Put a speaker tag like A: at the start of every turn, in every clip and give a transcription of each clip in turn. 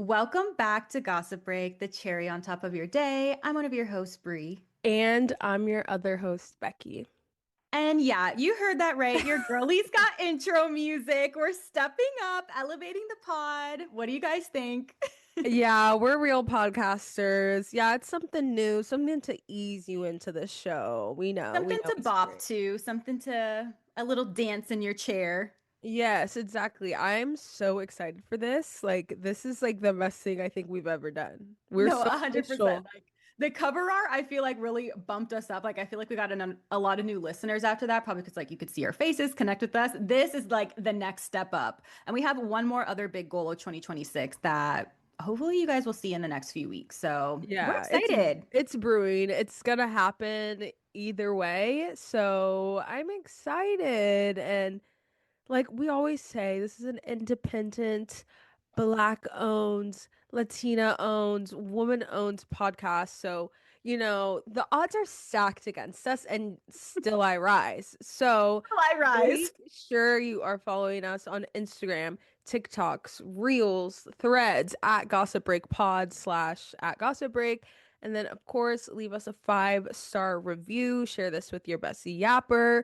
A: Welcome back to Gossip Break, the cherry on top of your day. I'm one of your hosts, Bree.
B: And I'm your other host, Becky.
A: And yeah, you heard that right. Your girlie's got intro music. We're stepping up, elevating the pod. What do you guys think?
B: Yeah, we're real podcasters. Yeah, it's something new, something to ease you into the show. We
A: Something
B: know
A: to
B: it's
A: bop
B: great.
A: to, something to a little dance in your chair.
B: Yes, exactly. I'm so excited for this. Like, this is like the best thing I think we've ever done. We're
A: No,
B: so
A: 100%.
B: official.
A: Like the cover art, I feel like really bumped us up. Like I feel like we got a lot of new listeners after that, probably because like you could see our faces, connect with us. This is like the next step up. And we have one more other big goal of 2026 that hopefully you guys will see in the next few weeks. So we're
B: Yeah,
A: excited.
B: it's brewing. It's gonna happen either way. So I'm excited. And like we always say, this is an independent, black owned, Latina owned, woman owned podcast. So, the odds are stacked against us and still I rise. So
A: I rise.
B: make sure you are following us on Instagram, TikToks, Reels, Threads at Gossip Break Pod slash at Gossip Break. And then, of course, leave us a 5-star review. Share this with your bestie yapper.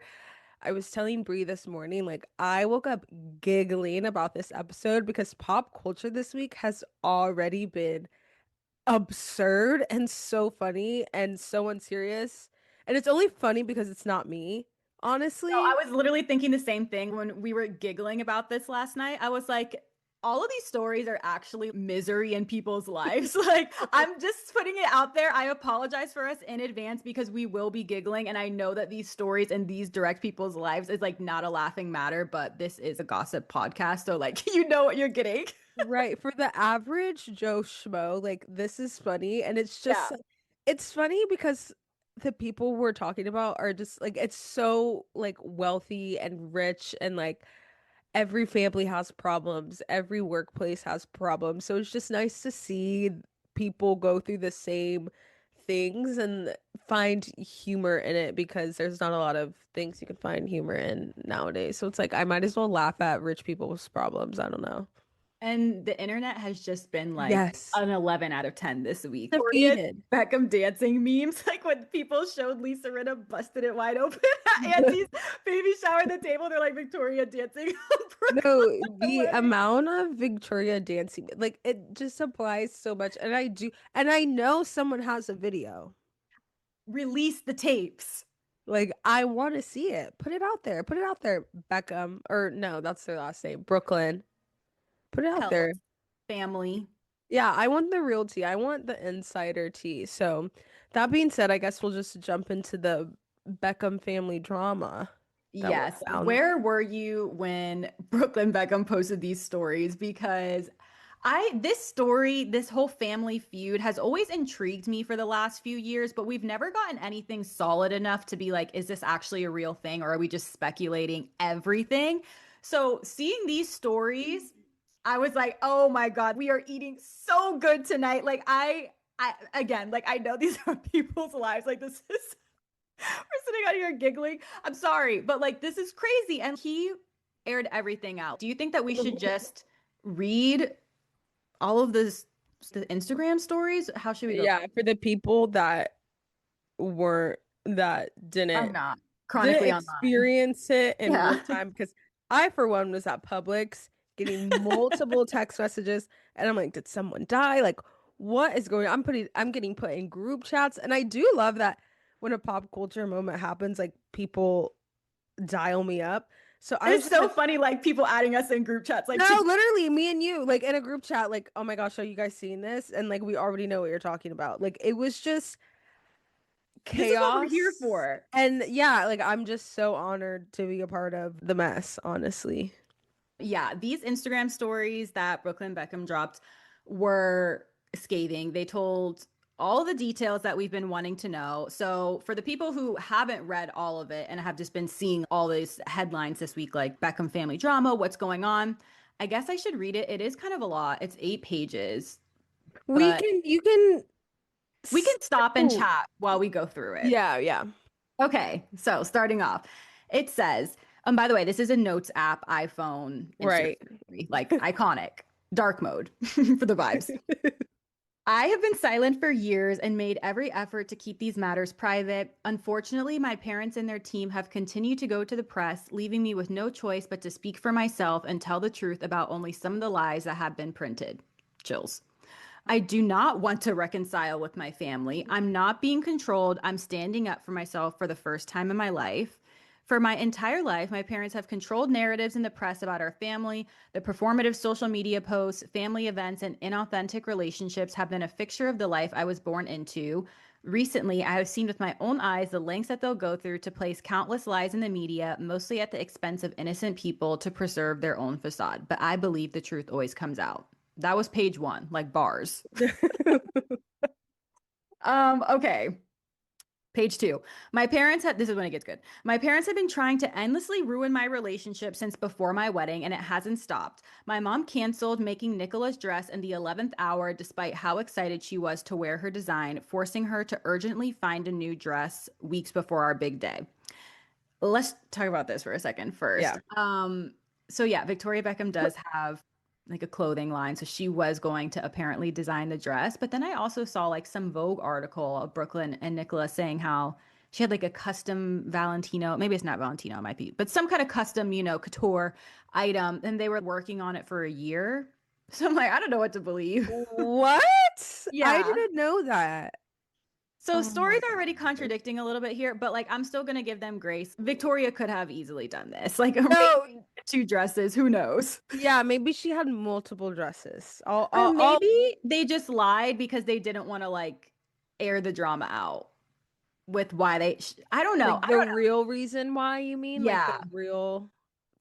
B: I was telling Bree this morning, like, I woke up giggling about this episode because pop culture this week has already been absurd and so funny and so unserious. And it's only funny because it's not me,
A: No, I
B: honestly.
A: was literally thinking the same thing when we were giggling about this last night. I was like, all of these stories are actually misery in people's lives. Like, I'm just putting it out there. I apologize for us in advance because we will be giggling. And I know that these stories and these direct people's lives is like not a laughing matter, but this is a gossip podcast. So, like, you know what you're getting.
B: Right. For the average Joe Schmo, like, this is funny. And it's
A: Yeah.
B: just, it's funny because the people we're talking about are just like, it's so like wealthy and rich and like, every family has problems, every workplace has problems. So it's just nice to see people go through the same things and find humor in it because there's not a lot of things you can find humor in nowadays. So it's like I might as well laugh at rich people's problems. I don't know.
A: And the internet has just been like
B: Yes.
A: an 11 out of 10 this week. Victoria
B: Defeated.
A: Beckham dancing memes, like when people showed Lisa Rinna busted it wide open at Auntie's baby shower at the table, they're like Victoria dancing on
B: No,
A: Brooklyn
B: the
A: wedding.
B: amount of Victoria dancing, like it just applies so much. And I do, and I know someone has a video.
A: Release the tapes.
B: Like, I want to see it. Put it out there. Put it out there, Beckham. Or no, that's their last name. Brooklyn. Put it out
A: Hell,
B: there.
A: family.
B: Yeah, I want the real tea. I want the insider tea. So, that being said, I guess we'll just jump into the Beckham family drama that went
A: Yes.
B: down.
A: Where were you when Brooklyn Beckham posted these stories? Because this story, this whole family feud has always intrigued me for the last few years, but we've never gotten anything solid enough to be like, is this actually a real thing or are we just speculating everything? So seeing these stories, I was like, oh my God, we are eating so good tonight. Like again, like I know these are people's lives. Like this is we're sitting out here giggling. I'm sorry, but like this is crazy. And he aired everything out. Do you think that we should just read all of the Instagram stories? How should we go?
B: Yeah, for the people that weren't, that
A: I'm
B: didn't
A: not
B: didn't
A: chronically online.
B: experience it in real
A: Yeah.
B: time because I, for one, was at Publix getting multiple text messages, and I'm like, did someone die? Like, what is going on? I'm getting put in group chats, and I do love that when a pop culture moment happens, like people dial me up. So I was
A: It's
B: just
A: so
B: like,
A: funny, like people adding us in group chats, like
B: no,
A: to
B: literally, me and you, like in a group chat, like, oh my gosh, are you guys seeing this? And like, we already know what you're talking about. Like, it was just
A: this is what we're here
B: chaos.
A: for.
B: And yeah, like I'm just so honored to be a part of the mess, honestly.
A: Yeah, these Instagram stories that Brooklyn Beckham dropped were scathing. They told all the details that we've been wanting to know. So, for the people who haven't read all of it and have just been seeing all these headlines this week, like Beckham family drama, what's going on, I guess I should read it. It is kind of a lot. It's 8 pages, but
B: You can,
A: we can stop and
B: oh,
A: chat while we go through it.
B: yeah, yeah,
A: Okay, so starting off, it says, by the way, this is a notes app, iPhone, Instagram,
B: right.
A: like iconic. Dark mode for the vibes. I have been silent for years and made every effort to keep these matters private. Unfortunately, my parents and their team have continued to go to the press, leaving me with no choice but to speak for myself and tell the truth about only some of the lies that have been printed. Chills. I do not want to reconcile with my family. I'm not being controlled. I'm standing up for myself for the first time in my life. For my entire life, my parents have controlled narratives in the press about our family. The performative social media posts, family events, and inauthentic relationships have been a fixture of the life I was born into. Recently, I have seen with my own eyes the lengths that they'll go through to place countless lies in the media, mostly at the expense of innocent people to preserve their own facade. But I believe the truth always comes out. That was page one, like bars. Okay. Page two. My parents had, this is when it gets good. My parents have been trying to endlessly ruin my relationship since before my wedding, and it hasn't stopped. My mom canceled making Nicola's dress in the 11th hour, despite how excited she was to wear her design, forcing her to urgently find a new dress weeks before our big day. Let's talk about this for a second
B: Yeah.
A: first. So yeah, Victoria Beckham does have like a clothing line, so she was going to apparently design the dress. But then I also saw like some Vogue article of Brooklyn and Nicola saying how she had like a custom Valentino, maybe it's not Valentino, it might be, but some kind of custom, couture item, and they were working on it for a year. So I'm like, I don't know what to believe.
B: What? I
A: Yeah.
B: didn't know that.
A: So
B: Oh my
A: stories are already
B: God.
A: contradicting a little bit here, but like I'm still gonna give them grace. Victoria could have easily done this, like or maybe
B: No,
A: two dresses, who knows?
B: yeah, maybe she had multiple dresses.
A: Or maybe they just lied because they didn't want to like air the drama out with why I don't know.
B: Like
A: I
B: the
A: don't know.
B: real reason why you mean, like the
A: Yeah.
B: real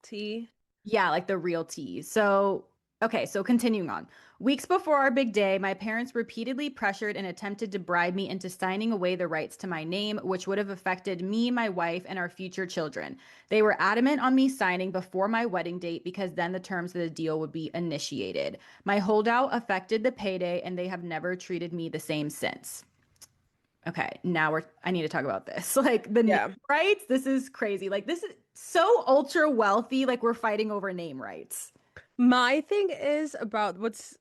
B: tea.
A: Yeah, like the real tea. So, okay, so continuing on. Weeks before our big day, my parents repeatedly pressured and attempted to bribe me into signing away the rights to my name, which would have affected me, my wife, and our future children. They were adamant on me signing before my wedding date because then the terms of the deal would be initiated. My holdout affected the payday, and they have never treated me the same since. Okay, now I need to talk about this. Like the name
B: Yeah.
A: rights, this is crazy. Like this is so ultra wealthy, like we're fighting over name rights.
B: My thing is about what's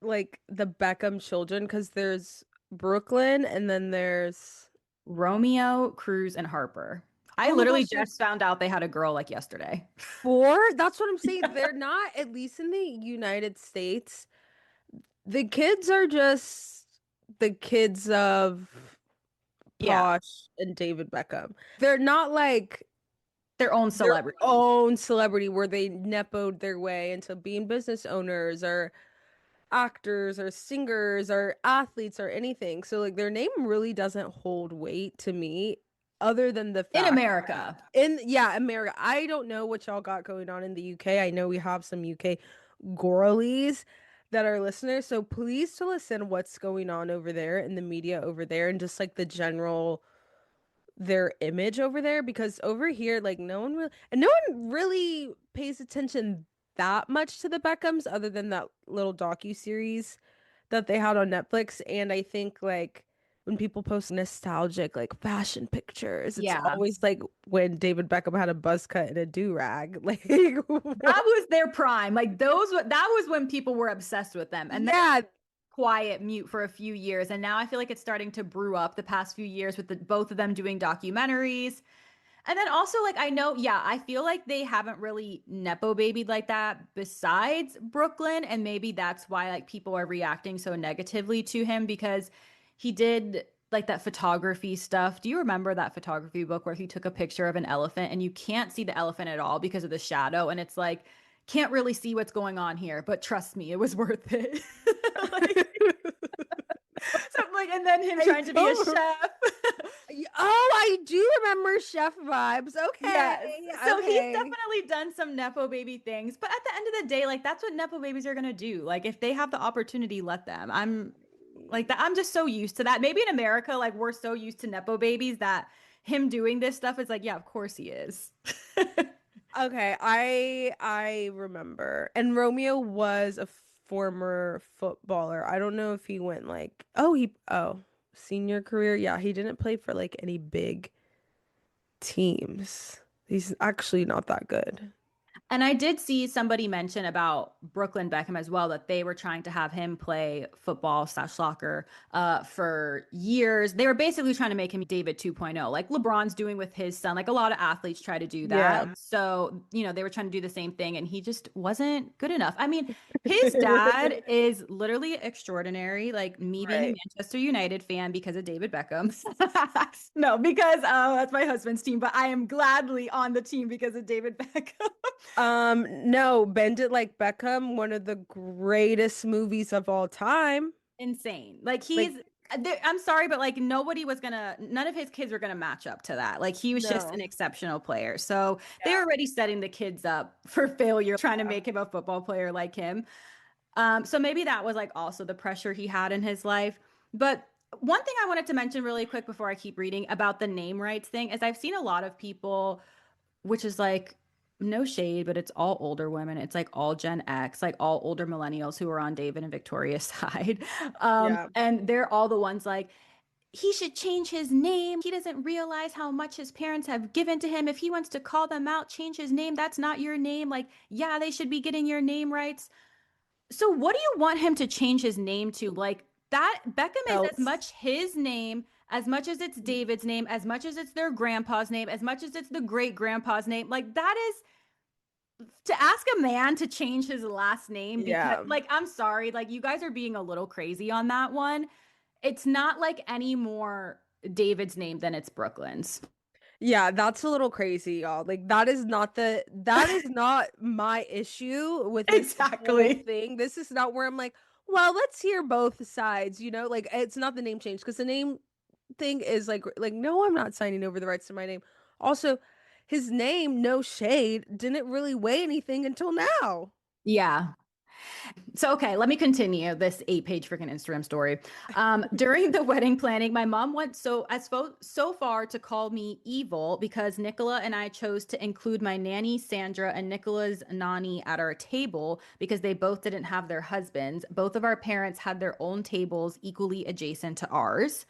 B: like the Beckham children, because there's Brooklyn and then there's
A: Romeo, Cruz, and Harper. I
B: oh my
A: literally
B: gosh,
A: just
B: there's
A: found out they had a girl like yesterday.
B: four. That's what I'm saying. They're not, at least in the United States. The kids are just the kids of
A: Yeah,
B: Posh and David Beckham. They're not like
A: their own
B: their
A: celebrity.
B: own celebrity where they nepoed their way into being business owners or actors or singers or athletes or anything. So like their name really doesn't hold weight to me other than the
A: In
B: fact
A: America.
B: in yeah, America. I don't know what y'all got going on in the UK. I know we have some UK girlies that are listeners. So please to listen what's going on over there in the media over there and just like the general their image over there because over here like no one really pays attention that much to the Beckhams other than that little docu-series that they had on Netflix. And I think like when people post nostalgic like fashion pictures, it's
A: Yeah.
B: always like when David Beckham had a buzz cut and a do-rag. Like
A: That
B: what?
A: was their prime. Like that was when people were obsessed with them. And then
B: Yeah,
A: quiet mute for a few years. And now I feel like it's starting to brew up the past few years with both of them doing documentaries. And then also, like, I know, yeah, I feel like they haven't really Nepo babied like that besides Brooklyn. And maybe that's why, like, people are reacting so negatively to him because he did like that photography stuff. Do you remember that photography book where he took a picture of an elephant and you can't see the elephant at all because of the shadow? And it's like, can't really see what's going on here, but trust me, it was worth it. Like, something like, and then him
B: I
A: trying to be a
B: don't.
A: chef.
B: Oh, I do remember chef vibes. Okay.
A: Yes. So he's
B: Okay.
A: definitely done some Nepo baby things. But at the end of the day, like that's what Nepo babies are gonna do. Like if they have the opportunity, let them. I'm like that. I'm just so used to that. Maybe in America, like we're so used to Nepo babies that him doing this stuff is like, yeah, of course he is.
B: Okay, I remember. And Romeo was a former footballer. I don't know if he went like senior career. Yeah, he didn't play for like any big teams. He's actually not that good.
A: And I did see somebody mention about Brooklyn Beckham as well, that they were trying to have him play football slash soccer for years. They were basically trying to make him David 2.0, like LeBron's doing with his son. Like a lot of athletes try to do that.
B: Yeah.
A: So, they were trying to do the same thing and he just wasn't good enough. I mean, his dad is literally extraordinary, like me being a
B: Right.
A: Manchester United fan because of David Beckham. No, because that's my husband's team, but I am gladly on the team because of David Beckham.
B: No, Bend It Like Beckham, one of the greatest movies of all time.
A: Insane. Like
B: Like,
A: I'm sorry, but like none of his kids were gonna match up to that. Like he was just an
B: no.
A: exceptional player. So they were
B: Yeah.
A: already setting the kids up for failure, trying to make him a football player like him. So maybe that was like also the pressure he had in his life. But one thing I wanted to mention really quick before I keep reading about the name rights thing is I've seen a lot of people, which is like no shade, but it's all older women. It's like all Gen X, like all older millennials who are on David and Victoria's side.
B: Yeah.
A: And they're all the ones like, he should change his name. He doesn't realize how much his parents have given to him. If he wants to call them out, change his name. That's not your name. Like, yeah, they should be getting your name rights. So what do you want him to change his name to? Like that Beckham is as
B: Else.
A: much his name, as much as it's David's name, as much as it's their grandpa's name, as much as it's the great grandpa's name. Like that is to ask a man to change his last name because
B: Yeah.
A: like I'm sorry, like you guys are being a little crazy on that one. It's not like any more David's name than it's Brooklyn's.
B: Yeah, that's a little crazy, y'all. Like that is not my issue with this whole
A: Exactly.
B: thing. This is not where I'm like, well, let's hear both sides, you know? Like it's not the name change because the name thing is like no, I'm not signing over the rights to my name. Also, his name, no shade, didn't really weigh anything until now.
A: Yeah. So, okay, let me continue this 8-page freaking Instagram story. During the wedding planning, my mom went so far to call me evil because Nicola and I chose to include my nanny Sandra and Nicola's nanny at our table because they both didn't have their husbands. Both of our parents had their own tables equally adjacent to ours.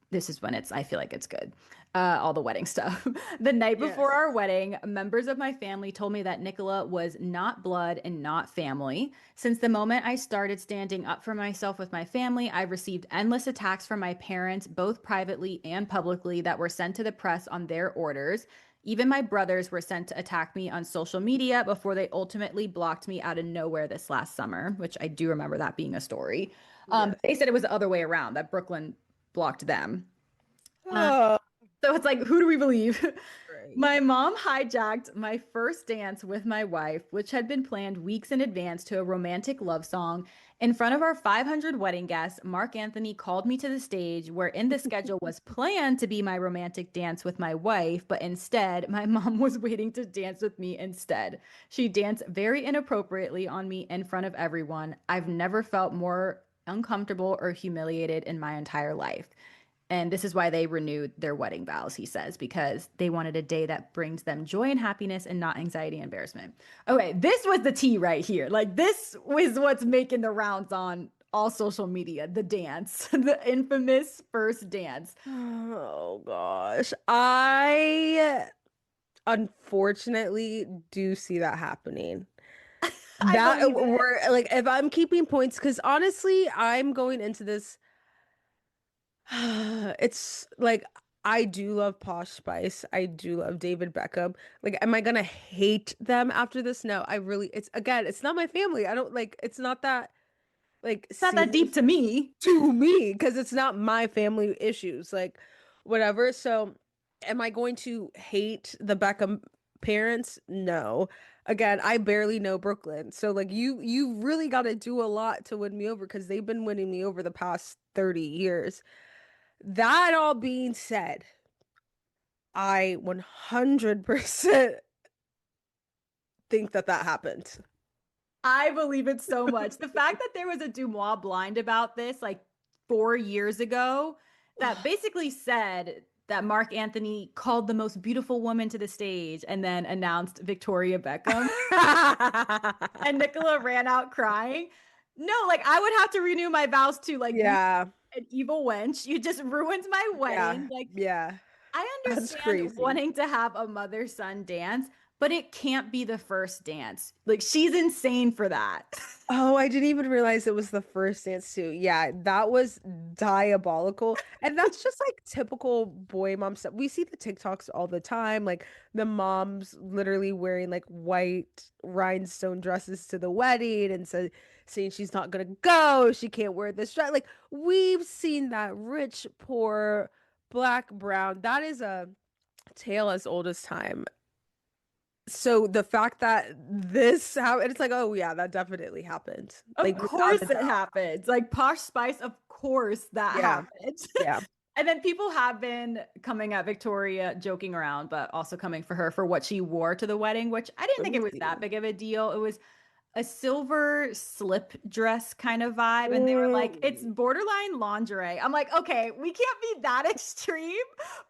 A: This is when I feel like it's good. All the wedding stuff. The night before
B: Yes.
A: our wedding, members of my family told me that Nicola was not blood and not family. Since the moment I started standing up for myself with my family, I received endless attacks from my parents, both privately and publicly, that were sent to the press on their orders. Even my brothers were sent to attack me on social media before they ultimately blocked me out of nowhere this last summer, which I do remember that being a story. But
B: Yes.
A: they said it was the other way around, that Brooklyn blocked them. Uh,
B: Oh,
A: so it's like, who do we believe?
B: right.
A: My mom hijacked my first dance with my wife, which had been planned weeks in advance to a romantic love song. In front of our 500 wedding guests, Mark Anthony called me to the stage where in the schedule was planned to be my romantic dance with my wife, but instead, my mom was waiting to dance with me instead. She danced very inappropriately on me in front of everyone. I've never felt more uncomfortable or humiliated in my entire life. And this is why they renewed their wedding vows, he says, because they wanted a day that brings them joy and happiness and not anxiety and embarrassment. Okay, this was the tea right here. Like, this was what's making the rounds on all social media, the dance, the infamous first dance.
B: Oh gosh. I unfortunately do see that happening.
A: I
B: That
A: believe it.
B: were like if I'm keeping points, because honestly, I'm going into this. It's like I do love Posh Spice. I do love David Beckham. Like, am I gonna hate them after this? No, I really, it's again, it's not my family. I don't like, it's not that like
A: It's not that deep
B: serious
A: to me.
B: to me because it's not my family issues, like whatever. So, am I going to hate the Beckham parents? No. Again, I barely know Brooklyn. So like you really got to do a lot to win me over because they've been winning me over the past 30 years. That all being said, I 100% think that that happened.
A: I believe it so much. The fact that there was a Dumois blind about this like 4 years ago that basically said that Mark Anthony called the most beautiful woman to the stage and then announced Victoria Beckham and Nicola ran out crying. No, like I would have to renew my vows too. Like you
B: Yeah,
A: an evil wench. You just ruined my
B: yeah,
A: wedding. Like
B: yeah.
A: I
B: That's
A: understand
B: crazy.
A: wanting to have a mother son dance, but it can't be the first dance. Like she's insane for that.
B: Oh, I didn't even realize it was the first dance too. Yeah, that was diabolical. And that's just like typical boy mom stuff. We see the TikToks all the time, like the moms literally wearing like white rhinestone dresses to the wedding and saying she's not gonna go, she can't wear this dress. Like we've seen that rich, poor, black, brown. That is a tale as old as time. So the fact that this happened, it's like, oh yeah, that definitely happened.
A: Of
B: Like without
A: course
B: a
A: it
B: doubt.
A: happens. Like Posh Spice, of course that
B: Yeah,
A: happens.
B: yeah.
A: And then people have been coming at Victoria, joking around, but also coming for her for what she wore to the wedding, which I didn't think it was that
B: Ooh.
A: big of a deal. It was a silver slip dress kind of vibe. And they were like, it's
B: Mm.
A: borderline lingerie. I'm like, okay, we can't be that extreme.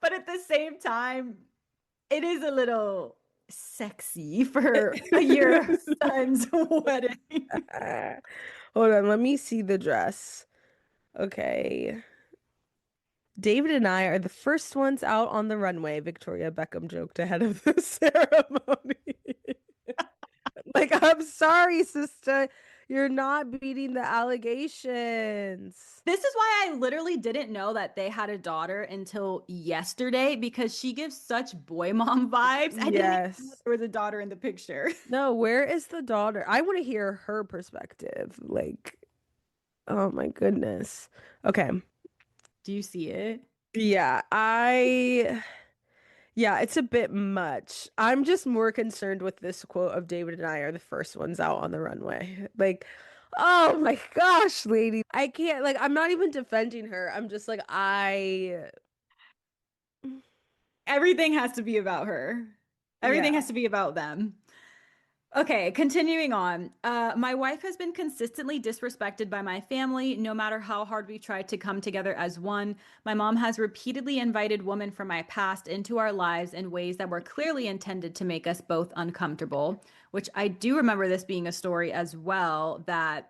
A: But at the same time, it is a little sexy for your son's wedding.
B: Hold on, let me see the dress. Okay. David and I are the first ones out on the runway, Victoria Beckham joked ahead of the ceremony. Like, I'm sorry, sister. You're not beating the allegations.
A: This is why I literally didn't know that they had a daughter until yesterday because she gives such boy mom vibes. I didn't even know
B: Yes.
A: there was a daughter in the picture.
B: No, where is the daughter? I want to hear her perspective. Like, oh my goodness. Okay.
A: Do you see it?
B: Yeah, yeah, it's a bit much. I'm just more concerned with this quote of David and I are the first ones out on the runway. Like, oh my gosh, lady. I can't like I'm not even defending her. I'm just like I
A: Everything has to be about her. Everything
B: yeah.
A: has to be about them. Okay, continuing on. My wife has been consistently disrespected by my family, no matter how hard we tried to come together as one. My mom has repeatedly invited women from my past into our lives in ways that were clearly intended to make us both uncomfortable, which I do remember this being a story as well, that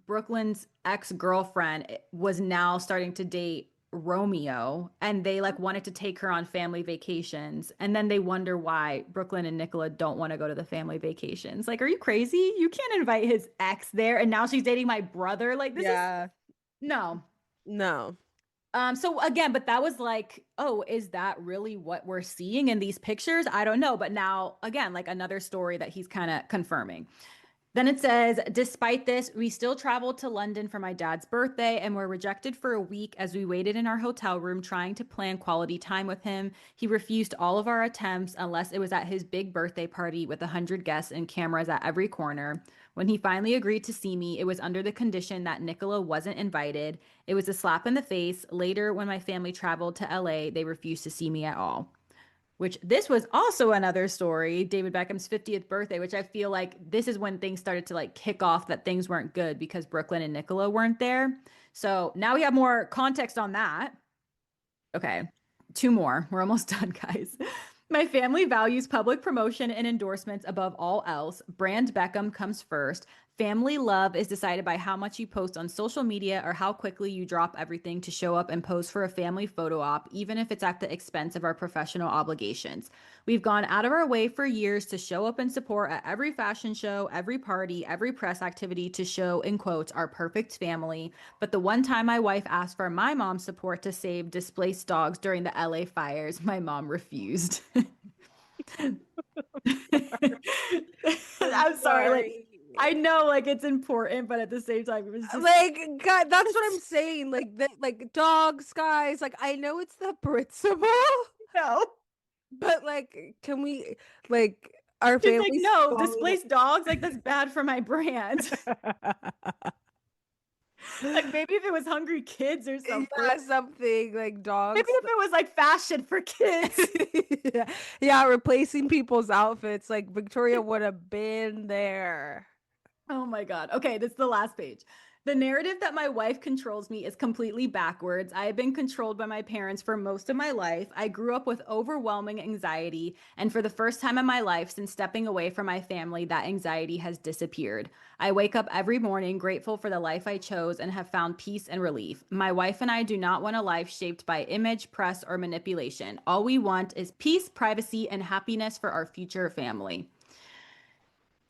A: Brooklyn's ex-girlfriend was now starting to date Romeo and they like wanted to take her on family vacations and then they wonder why Brooklyn and Nicola don't want to go to the family vacations. Like, are you crazy? You can't invite his ex there and now she's dating my brother. Like this is
B: Yeah.
A: no.
B: No.
A: So again, but that was like, oh, is that really what we're seeing in these pictures? I don't know. But now again, like another story that he's kind of confirming. Then it says, despite this, we still traveled to London for my dad's birthday and were rejected for a week as we waited in our hotel room trying to plan quality time with him. He refused all of our attempts unless it was at his big birthday party with 100 guests and cameras at every corner. When he finally agreed to see me, it was under the condition that Nicola wasn't invited. It was a slap in the face. Later, when my family traveled to LA, they refused to see me at all. Which this was also another story, David Beckham's 50th birthday, which I feel like this is when things started to like kick off that things weren't good because Brooklyn and Nicola weren't there. So now we have more context on that. Okay, two more. We're almost done, guys. My family values public promotion and endorsements above all else. Brand Beckham comes first. Family love is decided by how much you post on social media or how quickly you drop everything to show up and pose for a family photo op, even if it's at the expense of our professional obligations. We've gone out of our way for years to show up and support at every fashion show, every party, every press activity to show, in quotes, our perfect family. But the one time my wife asked for my mom's support to save displaced dogs during the LA fires, my mom refused.
B: I'm
A: I'm sorry. Like,
B: sorry.
A: I know, like, it's important, but at the same time, it was just
B: Like God, that's what I'm saying. Like that like dogs, guys. Like I know it's the principle,
A: no.
B: but like can we like our
A: She's like,
B: families
A: no,
B: following
A: displaced dogs, like, that's bad for my brand. Like, maybe if it was hungry kids or something.
B: yeah, something like
A: Maybe
B: dogs.
A: if it was like fashion for kids.
B: Yeah, yeah, replacing people's outfits. Like Victoria would have been there.
A: Oh my God. Okay, this is the last page. The narrative that my wife controls me is completely backwards. I have been controlled by my parents for most of my life. I grew up with overwhelming anxiety, and for the first time in my life since stepping away from my family, that anxiety has disappeared. I wake up every morning grateful for the life I chose and have found peace and relief. My wife and I do not want a life shaped by image, press, or manipulation. All we want is peace, privacy, and happiness for our future family.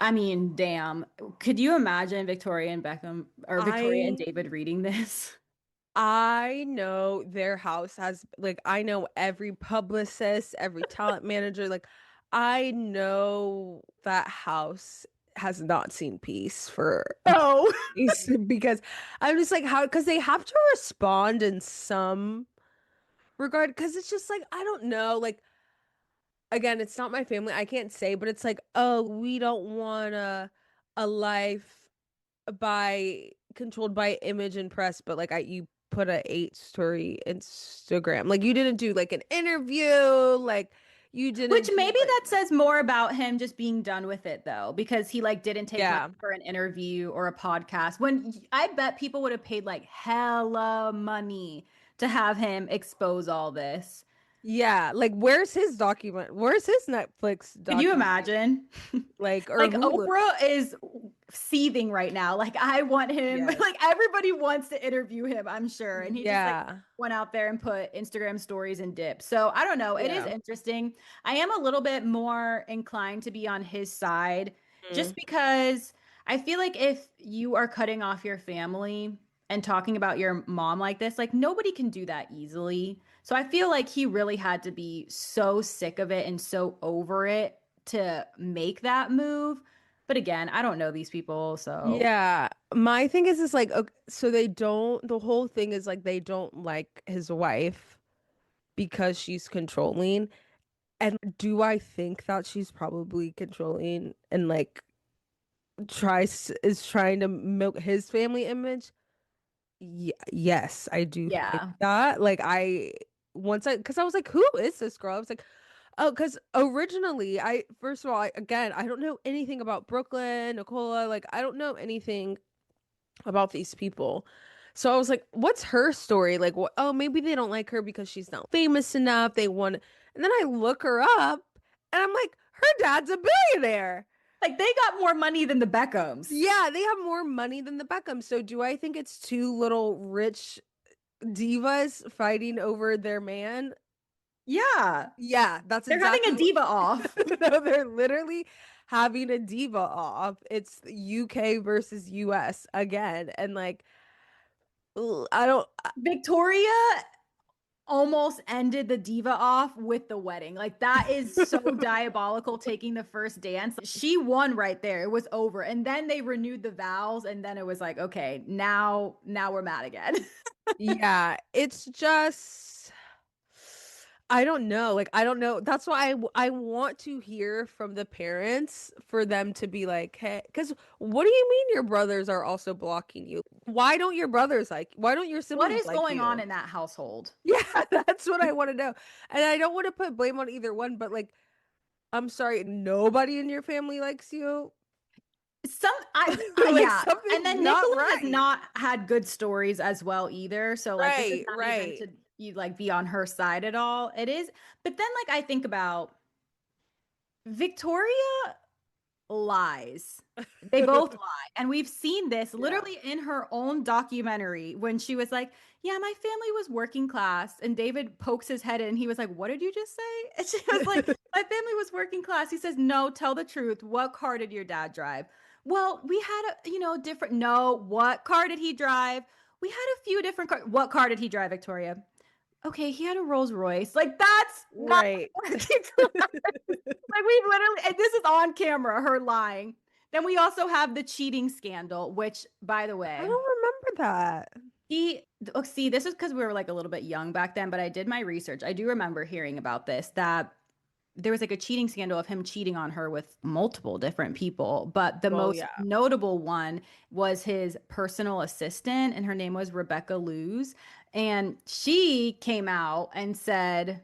A: I mean, damn. Could you imagine Victoria and Beckham or Victoria and
B: I
A: David reading this?
B: I know their house has like I know every publicist, every talent manager, like I know that house has not seen peace for
A: Oh.
B: days because I'm just like how because they have to respond in some regard because it's just like I don't know like again it's not my family I can't say but it's like oh we don't want a life by controlled by image and press, but like I you put a 8 story Instagram. Like you didn't do like an interview, like you didn't
A: Which
B: do
A: maybe
B: like
A: that says more about him just being done with it though, because he like didn't take money
B: yeah.
A: for an interview or a podcast. When I bet people would have paid like hella money to have him expose all this.
B: Yeah, like where's his document? Where's his Netflix
A: Could you
B: documentary?
A: imagine?
B: Like or
A: Like
B: Hulu.
A: Oprah is seething right now. Like I want him,
B: Yes.
A: like everybody wants to interview him, I'm sure. And he just like
B: Yeah.
A: went out there and put Instagram stories and dips. So I don't know. It is
B: Yeah.
A: interesting. I am a little bit more inclined to be on his side just
B: Mm.
A: because I feel like if you are cutting off your family and talking about your mom like this, like nobody can do that easily. So I feel like he really had to be so sick of it and so over it to make that move. But again, I don't know these people, so
B: Yeah. My thing is like okay, so they don't the whole thing is like they don't like his wife because she's controlling. And do I think that she's probably controlling and like trying to milk his family image? Yes, I do think
A: yeah.
B: that. Like I once I because I was like, who is this girl? I was like, oh, because originally I first of all, again, I don't know anything about Brooklyn, Nicola, like I don't know anything about these people. So I was like, what's her story? Like, what? Oh, maybe they don't like her because she's not famous enough. They want, and then I look her up and I'm like, her dad's a billionaire.
A: Like they got more money than the Beckhams.
B: Yeah, they have more money than the Beckhams. So do I think it's two little rich divas fighting over their man?
A: Yeah.
B: Yeah, that's
A: They're having
B: exactly
A: a
B: what.
A: diva off.
B: No, they're literally having a diva off. It's UK versus US again. And like, ugh, I don't.
A: Victoria almost ended the diva off with the wedding. Like that is so diabolical taking the first dance. She won right there. It was over. And then they renewed the vows and then it was like, okay, now we're mad again.
B: Yeah, it's just I don't know. Like I don't know. That's why I want to hear from the parents for them to be like, "Hey, cuz what do you mean your brothers are also blocking you? Why don't your
A: What
B: siblings
A: is
B: like
A: going on
B: you?"
A: in that household?
B: Yeah, that's what I want to know. And I don't want to put blame on either one, but like I'm sorry, nobody in your family likes you. Like
A: Yeah. And
B: something's
A: then
B: not
A: Nicola has
B: right.
A: not had good stories as well either. So like this is
B: Right,
A: not even
B: right.
A: to you like be on her side at all. It is, but then like I think about Victoria lies. They both lie. And we've seen this
B: Yeah.
A: literally in her own documentary when she was like, yeah, my family was working class. And David pokes his head in and he was like, what did you just say? And she was like, my family was working class. He says, no, tell the truth. What car did your dad drive? Well, we had different. No, what car did he drive? We had a few different cars. What car did he drive, Victoria? Okay, he had a Rolls Royce. Like, that's not
B: Right.
A: working. Like we literally, and this is on camera, her lying. Then we also have the cheating scandal, which, by the
B: I
A: way,
B: don't remember that.
A: see, this is because we were like a little bit young back then, but I did my research. I do remember hearing about this, that there was like a cheating scandal of him cheating on her with multiple different people. But the
B: Well,
A: most
B: yeah.
A: notable one was his personal assistant, and her name was Rebecca Luz. And she came out and said,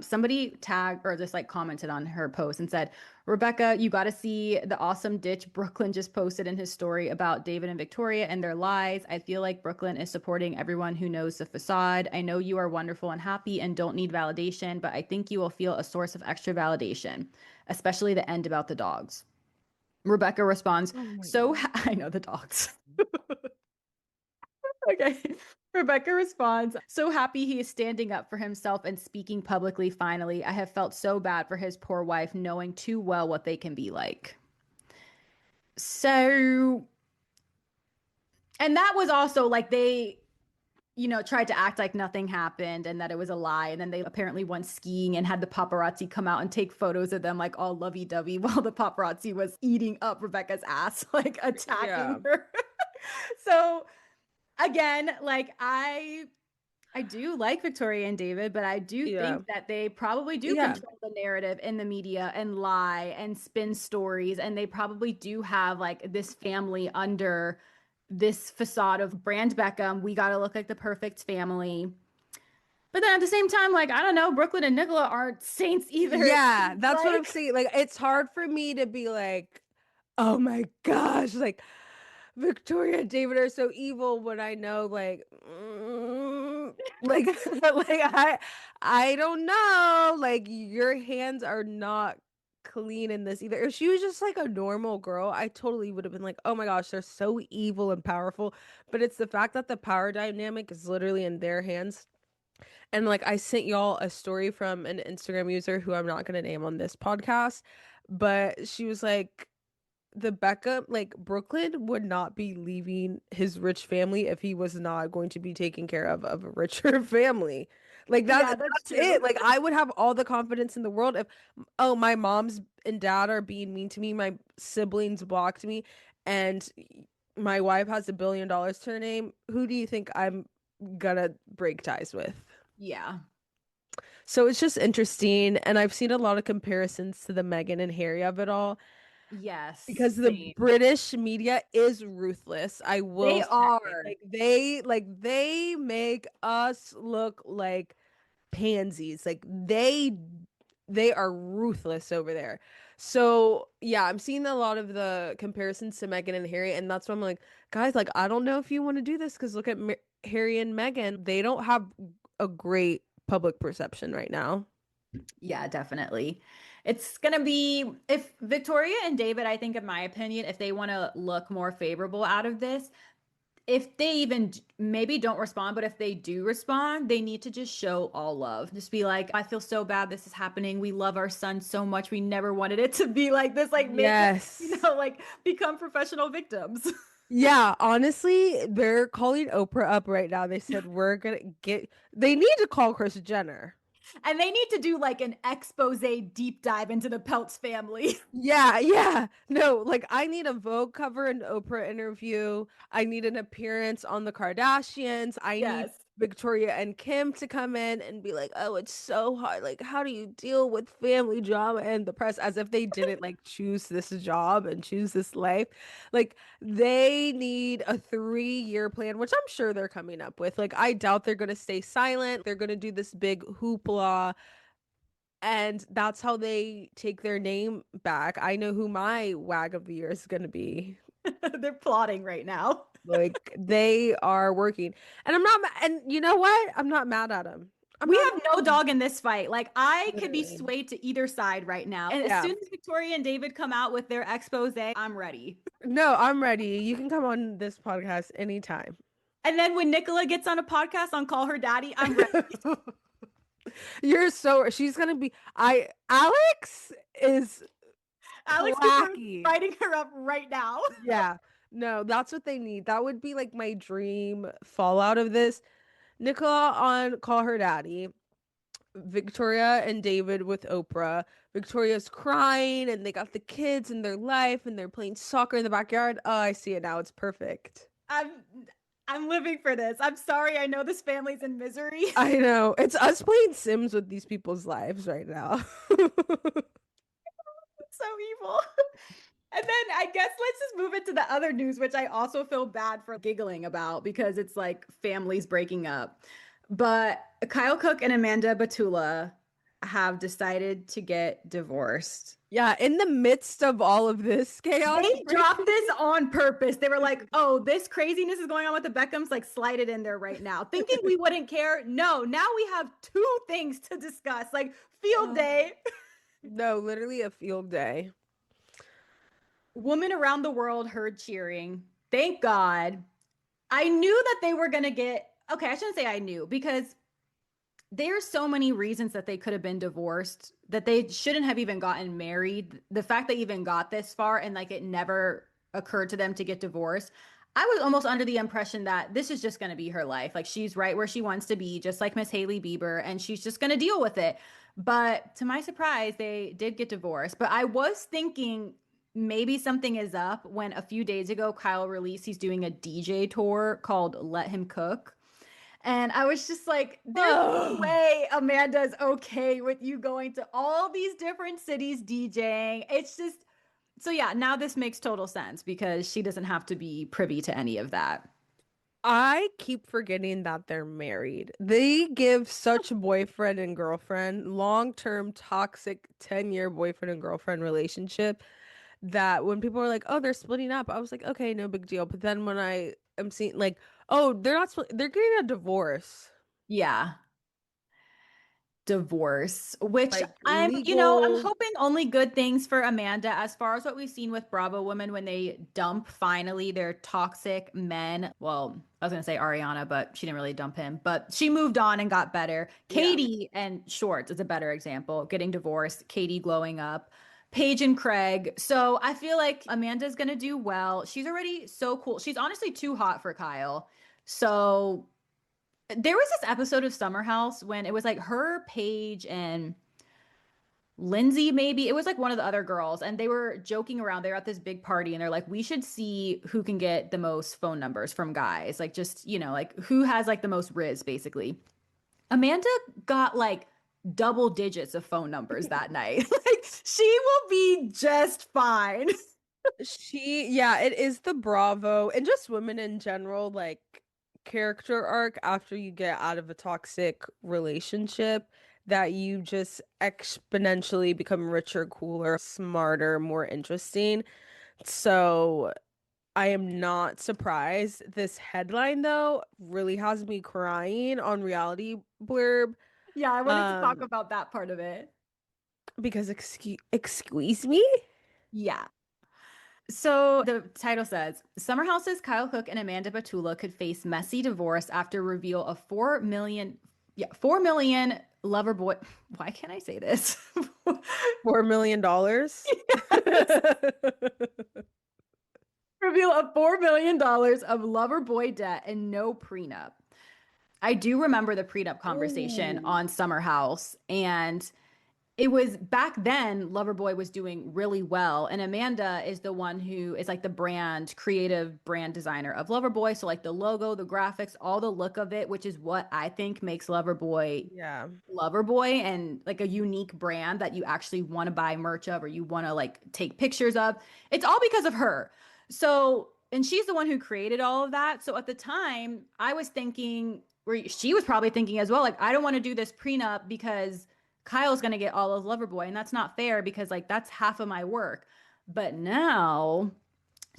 A: somebody tagged or just like commented on her post and said, Rebecca, you got to see the awesome ditch Brooklyn just posted in his story about David and Victoria and their lies. I feel like Brooklyn is supporting everyone who knows the facade. I know you are wonderful and happy and don't need validation, but I think you will feel a source of extra validation, especially the end about the dogs. Rebecca responds,
B: Oh my
A: so
B: God.
A: I know the dogs. Okay. Rebecca responds, so happy he is standing up for himself and speaking publicly finally. I have felt so bad for his poor wife, knowing too well what they can be like. So, and that was also like they, tried to act like nothing happened and that it was a lie. And then they apparently went skiing and had the paparazzi come out and take photos of them like all lovey dovey while the paparazzi was eating up Rebecca's ass, like
B: Yeah.
A: attacking her. So, again, like I do like Victoria and David, but I do
B: Yeah.
A: think that they probably do
B: Yeah.
A: control the narrative in the media and lie and spin stories. And they probably do have like this family under this facade of brand Beckham. We got to look like the perfect family. But then at the same time, like, I don't know, Brooklyn and Nicola aren't saints either.
B: Yeah, that's what I'm
A: Like,
B: saying. Like, it's hard for me to be like, oh my gosh, like Victoria and David are so evil when I know like I don't know. Like your hands are not clean in this either. If she was just like a normal girl, I totally would have been like, oh my gosh, they're so evil and powerful. But it's the fact that the power dynamic is literally in their hands. And like I sent y'all a story from an Instagram user who I'm not gonna name on this podcast, but she was like, the Beckham, like Brooklyn would not be leaving his rich family if he was not going to be taken care of a richer family. Like that,
A: yeah, that's
B: that's
A: true.
B: it. Like I would have all the confidence in the world if, oh, my mom's and dad are being mean to me, my siblings blocked me, and my wife has $1 billion to her name. Who do you think I'm gonna break ties with?
A: Yeah.
B: So it's just interesting, and I've seen a lot of comparisons to the Meghan and Harry of it all
A: Yes.
B: because the
A: Same.
B: British media is ruthless. I will
A: They
B: say,
A: are.
B: like they make us look like pansies. Like they are ruthless over there. So yeah, I'm seeing a lot of the comparisons to Meghan and Harry, and that's why I'm like, guys, like I don't know if you want to do this because look at Harry and Meghan. They don't have a great public perception right now.
A: Yeah, definitely. It's gonna be if Victoria and David, I think, in my opinion, if they want to look more favorable out of this, if they even maybe don't respond, but if they do respond, they need to just show all love. Just be like, I feel so bad this is happening. We love our son so much. We never wanted it to be like this. Like, make them,
B: Yes.
A: like become professional victims.
B: Yeah, honestly, they're calling Oprah up right now. They said we're gonna get. They need to call Kris Jenner.
A: And they need to do like an expose deep dive into the Peltz family.
B: Yeah, yeah. No, like I need a Vogue cover and Oprah interview. I need an appearance on the Kardashians. I need
A: Yes.
B: Victoria and Kim to come in and be like, "Oh, it's so hard. Like, how do you deal with family drama and the press?" As if they didn't like choose this job and choose this life. Like, they need a 3-year plan, which I'm sure they're coming up with. Like, I doubt they're gonna stay silent. They're gonna do this big hoopla and that's how they take their name back. I know who my wag of the year is going to be.
A: They're plotting right now.
B: Like they are working. And I'm not and you know what? I'm not mad at them. I'm
A: We
B: not
A: have no dog in this fight. Like, I could be
B: literally.
A: swayed to either side right now. And as
B: Yeah.
A: soon as Victoria and David come out with their expose, I'm ready.
B: No, I'm ready. You can come on this podcast anytime.
A: And then when Nicola gets on a podcast on Call Her Daddy, I'm ready.
B: You're so she's gonna be I Alex is
A: Alex Cooper is
B: clacky.
A: fighting her up right now.
B: Yeah. No, that's what they need. That would be like my dream fallout of this. Nicola on Call Her Daddy, Victoria and David with Oprah. Victoria's crying and they got the kids in their life and they're playing soccer in the backyard. Oh, I see it now. It's perfect.
A: I'm I'm living for this. I'm sorry. I know this family's in misery.
B: I know. It's us playing Sims with these people's lives right now.
A: So evil. And then I guess let's just move into the other news, which I also feel bad for giggling about because it's like families breaking up. But Kyle Cooke and Amanda Batula have decided to get divorced.
B: Yeah, in the midst of all of this chaos
A: They dropped
B: breaking.
A: this on purpose. They were like, oh, this craziness is going on with the Beckhams. Like, slide it in there right now. Thinking we wouldn't care. No, now we have two things to discuss. Like, field
B: Oh,
A: day.
B: no, literally a field day.
A: Women around the world heard cheering. Thank God. I knew that they were going to get, okay, I shouldn't say I knew because there's so many reasons that they could have been divorced, that they shouldn't have even gotten married. The fact they even got this far and like it never occurred to them to get divorced. I was almost under the impression that this is just going to be her life. Like she's right where she wants to be, just like Miss Hailey Bieber, and she's just going to deal with it. But to my surprise, they did get divorced. But I was thinking maybe something is up when a few days ago Kyle released he's doing a DJ tour called Let Him Cook. And I was just like, there's no
B: Oh,
A: way Amanda's okay with you going to all these different cities DJing. It's just, so yeah, now this makes total sense because she doesn't have to be privy to any of that.
B: I keep forgetting that they're married. They give such boyfriend and girlfriend, long-term toxic 10-year boyfriend and girlfriend relationship that when people are like, "Oh, they're splitting up," I was like, "Okay, no big deal." But then when I am seeing like, "Oh, they're not they're getting a divorce."
A: Yeah, divorce, which
B: Like
A: I'm
B: legal.
A: hoping only good things for Amanda as far as what we've seen with Bravo women when they dump finally their toxic men. Well, I was going to say Ariana, but she didn't really dump him, but she moved on and got better.
B: Yeah.
A: Katie and Schwartz is a better example, getting divorced, Katie glowing up. Paige and Craig. So I feel like Amanda's going to do well. She's already so cool. She's honestly too hot for Kyle. So there was this episode of Summer House when it was like her, Paige, and Lindsay, maybe. It was like one of the other girls, and they were joking around. They were at this big party, and they're like, we should see who can get the most phone numbers from guys. Like, just, like who has like the most Riz, basically. Amanda got like double digits of phone numbers that night. Like, she will be just fine.
B: Yeah, it is the Bravo and just women in general, like character arc after you get out of a toxic relationship that you just exponentially become richer, cooler, smarter, more interesting. So I am not surprised. This headline though really has me crying on reality blurb.
A: Yeah, I wanted to talk
B: Um,
A: about that part of it.
B: because excuse me?
A: Yeah. So the title says Summer House's Kyle Cooke and Amanda Batula could face messy divorce after reveal of 4 million lover boy. Why can't I say this?
B: $4 million.
A: Yes. Reveal of $4 million of lover boy debt and no prenup. I do remember the prenup conversation
B: Ooh.
A: on Summer House, and it was back then Loverboy was doing really well, and Amanda is the one who is like the creative brand designer of Loverboy, so like the logo, the graphics, all the look of it, which is what I think makes
B: Yeah.
A: Loverboy and like a unique brand that you actually want to buy merch of or you want to like take pictures of. It's all because of her. So, and she's the one who created all of that. So at the time, I was thinking, where she was probably thinking as well, like, I don't want to do this prenup because Kyle's going to get all of Loverboy. And that's not fair because like that's half of my work. But now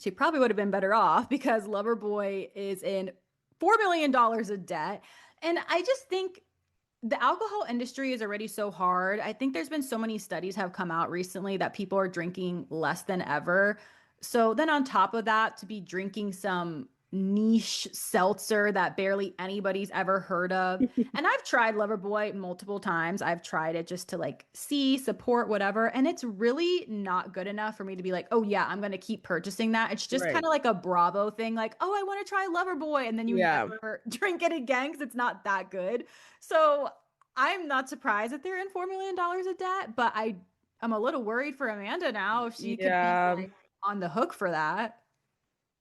A: she probably would have been better off because Loverboy is in $4 million of debt. And I just think the alcohol industry is already so hard. I think there's been so many studies have come out recently that people are drinking less than ever. So then on top of that, to be drinking some niche seltzer that barely anybody's ever heard of. And I've tried Loverboy multiple times. I've tried it just to like see, support, whatever. And it's really not good enough for me to be like, oh yeah, I'm going to keep purchasing that. It's just kind
B: Right.
A: of like a Bravo thing, like, oh, I want to try Loverboy. And then you
B: Yeah.
A: never drink it again because it's not that good. So I'm not surprised that they're in $4 million of debt, but I'm a little worried for Amanda now if she could be
B: Yeah.
A: like on the hook for that.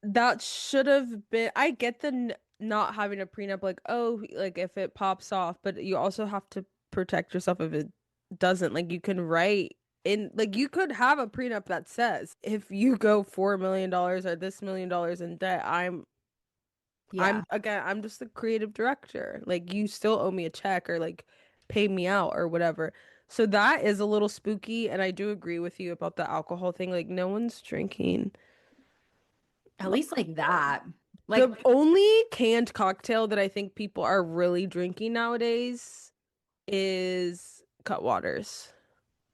B: That should have been. I get the not having a prenup, like, oh, like if it pops off, but you also have to protect yourself if it doesn't. Like, you can write in, like, you could have a prenup that says, if you go $4 million or this $1 million in debt,
A: Yeah.
B: again, I'm just the creative director. Like, you still owe me a check or like pay me out or whatever. So that is a little spooky, and I do agree with you about the alcohol thing. Like no one's drinking
A: At least like that. Like
B: the only canned cocktail that I think people are really drinking nowadays is Cutwaters.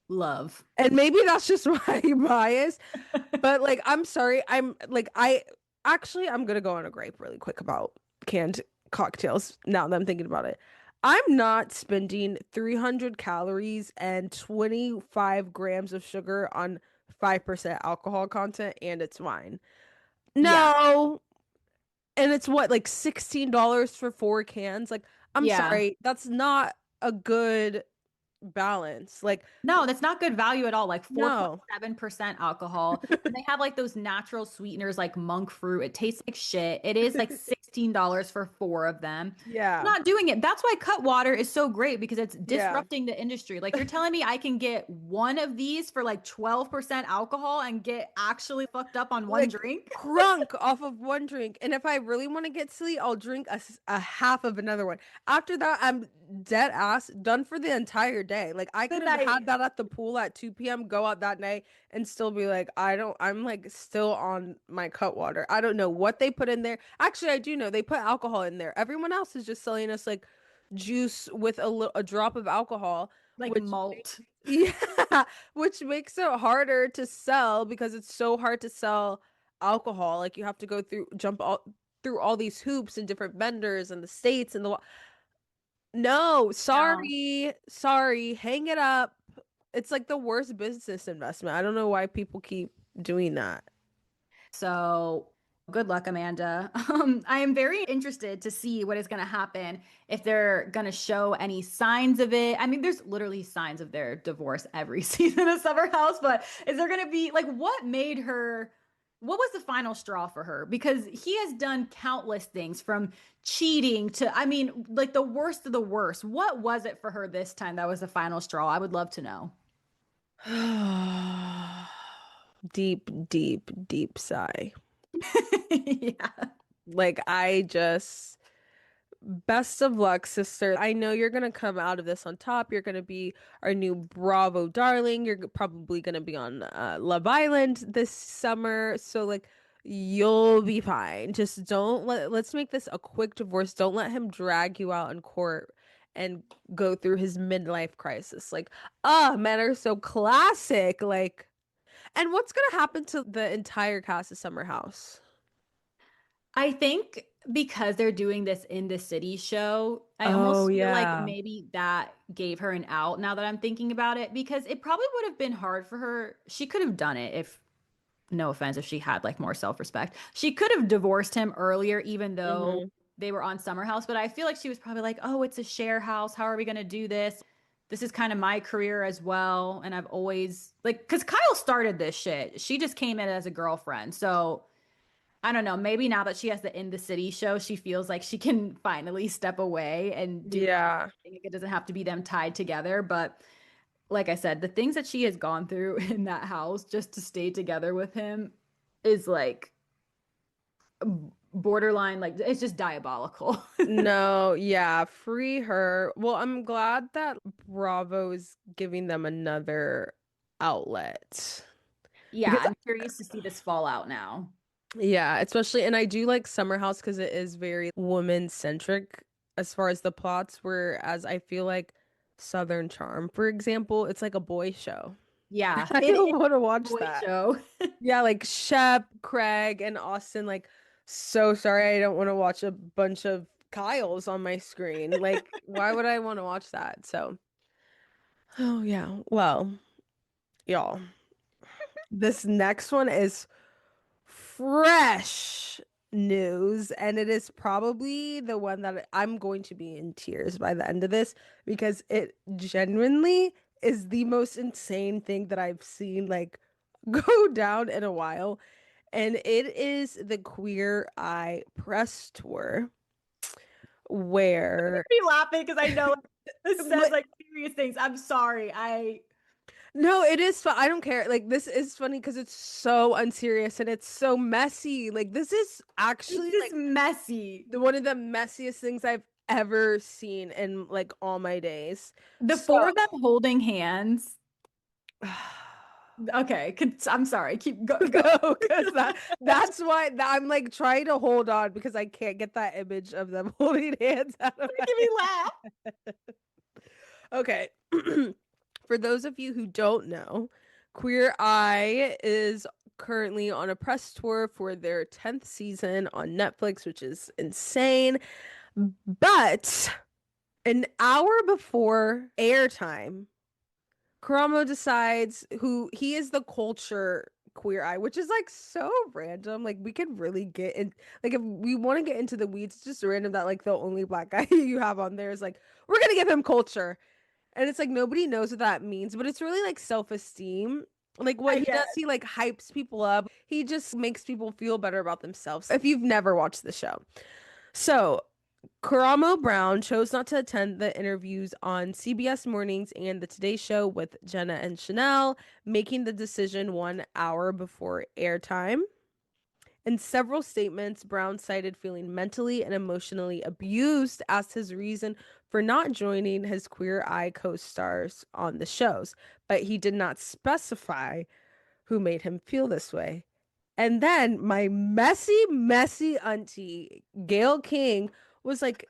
A: love.
B: And maybe that's just my bias, but like I'm sorry, I'm like I actually I'm gonna go on a gripe really quick about canned cocktails now that I'm thinking about it. I'm not spending 300 calories and 25 grams of sugar on 5% alcohol content and it's wine.
A: Yeah.
B: No. And it's what, like $16 for 4 cans? Like, I'm
A: Yeah.
B: sorry, that's not a good balance. Like,
A: No, that's not good value at all. Like
B: no.
A: 4.7% alcohol. And they have like those natural sweeteners like monk fruit. It tastes like shit. It is like $16 for four of them.
B: Yeah.
A: Not doing it. That's why Cutwater is so great because it's
B: Yeah.
A: disrupting the industry. Like you're telling me I can get one of these for like 12% alcohol and get actually fucked up on one
B: Like
A: drink?
B: crunk off of one drink. And if I really want to get silly, I'll drink a half of another one. After that, I'm dead ass done for the entire day. Like I
A: The
B: could have had
A: night.
B: that at the pool at 2 p.m., go out that night and still be like, I'm like still on my cut water. I don't know what they put in there. Actually, I do know they put alcohol in there. Everyone else is just selling us like juice with a drop of alcohol,
A: Like
B: which
A: malt.
B: yeah, which makes it harder to sell because it's so hard to sell alcohol. Like you have to go through, jump all through all these hoops and different vendors and the states and the. No,
A: No.
B: sorry, sorry, hang it up. It's like the worst business investment. I don't know why people keep doing that.
A: So good luck, Amanda. I am very interested to see what is going to happen if they're going to show any signs of it. I mean, there's literally signs of their divorce every season of Summer House, but is there going to be like what made her? What was the final straw for her? Because he has done countless things from cheating to, I mean, like the worst of the worst. What was it for her this time that was the final straw? I would love to know.
B: Deep, deep, deep sigh.
A: Yeah.
B: Like I just best of luck, sister. I know you're gonna come out of this on top. You're gonna be our new Bravo darling. You're probably gonna be on Love Island this summer. So like you'll be fine. Just let's make this a quick divorce. Don't let him drag you out in court and go through his midlife crisis. Like, men are so classic. Like, and what's gonna happen to the entire cast of Summer House?
A: I think because they're doing this in the city show, I
B: Oh
A: almost feel like
B: yeah.
A: maybe that gave her an out now that I'm thinking about it because it probably would have been hard for her. She could have done it if, no offense, if she had like more self-respect. She could have divorced him earlier, even though
B: Hmm.
A: they were on Summer House. But I feel like she was probably like, oh, it's a share house. How are we going to do this? This is kind of my career as well. And I've always like, because Kyle started this shit. She just came in as a girlfriend. So I don't know. Maybe now that she has the In the City show, she feels like she can finally step away and do her own
B: Yeah.
A: thing. It doesn't have to be them tied together. But like I said, the things that she has gone through in that house just to stay together with him is like borderline, like it's just diabolical.
B: No, yeah, free her. Well, I'm glad that Bravo is giving them another outlet.
A: Yeah,
B: Because
A: I'm curious to see this fallout now.
B: yeah, especially and I do like Summer House because it is very woman centric as far as the plots, whereas I feel like Southern Charm, for example, it's like a boy show.
A: Yeah,
B: I
A: it is
B: don't want to
A: a
B: watch
A: boy
B: that.
A: show.
B: Yeah, like Shep, Craig, and Austin, like, so sorry, I don't want to watch a bunch of Kyles on my screen. Like, why would I want to watch that? So, oh yeah. Well, y'all, this next one is fresh news, and it is probably the one that I'm going to be in tears by the end of this because it genuinely is the most insane thing that I've seen like go down in a while. And it is the Queer Eye press tour where
A: Me laughing because I know this says
B: but
A: like serious things. I'm sorry. I
B: no, it is fun. I don't care. Like this is funny because it's so unserious and it's so messy. Like this is
A: It's
B: actually
A: just
B: like
A: messy.
B: one of the messiest things I've ever seen in like all my days.
A: The
B: So
A: four of them holding hands. Okay, I'm sorry. Keep go.
B: no, because that's why I'm like trying to hold on because I can't get that image of them holding hands out of my
A: Making me laugh.
B: Okay. For those of you who don't know, Queer Eye is currently on a press tour for their 10th season on Netflix, which is insane. But an hour before airtime, Karamo decides who he is the culture Queer Eye, which is like so random. Like we could really get in, like if we want to get into the weeds, it's just random that like the only black guy you have on there is like, we're gonna give him culture. And it's like nobody knows what that means, but it's really like self-esteem. Like what
A: I
B: he does,
A: guess.
B: he like hypes people up. He just makes people feel better about themselves. If you've never watched the show. So, Karamo Brown chose not to attend the interviews on CBS Mornings and the Today Show with Jenna and Chanel, making the decision 1 hour before airtime. In several statements, Brown cited feeling mentally and emotionally abused as his reason for not joining his Queer Eye co stars on the shows, but he did not specify who made him feel this way. And then my messy, messy auntie, Gail King, was like,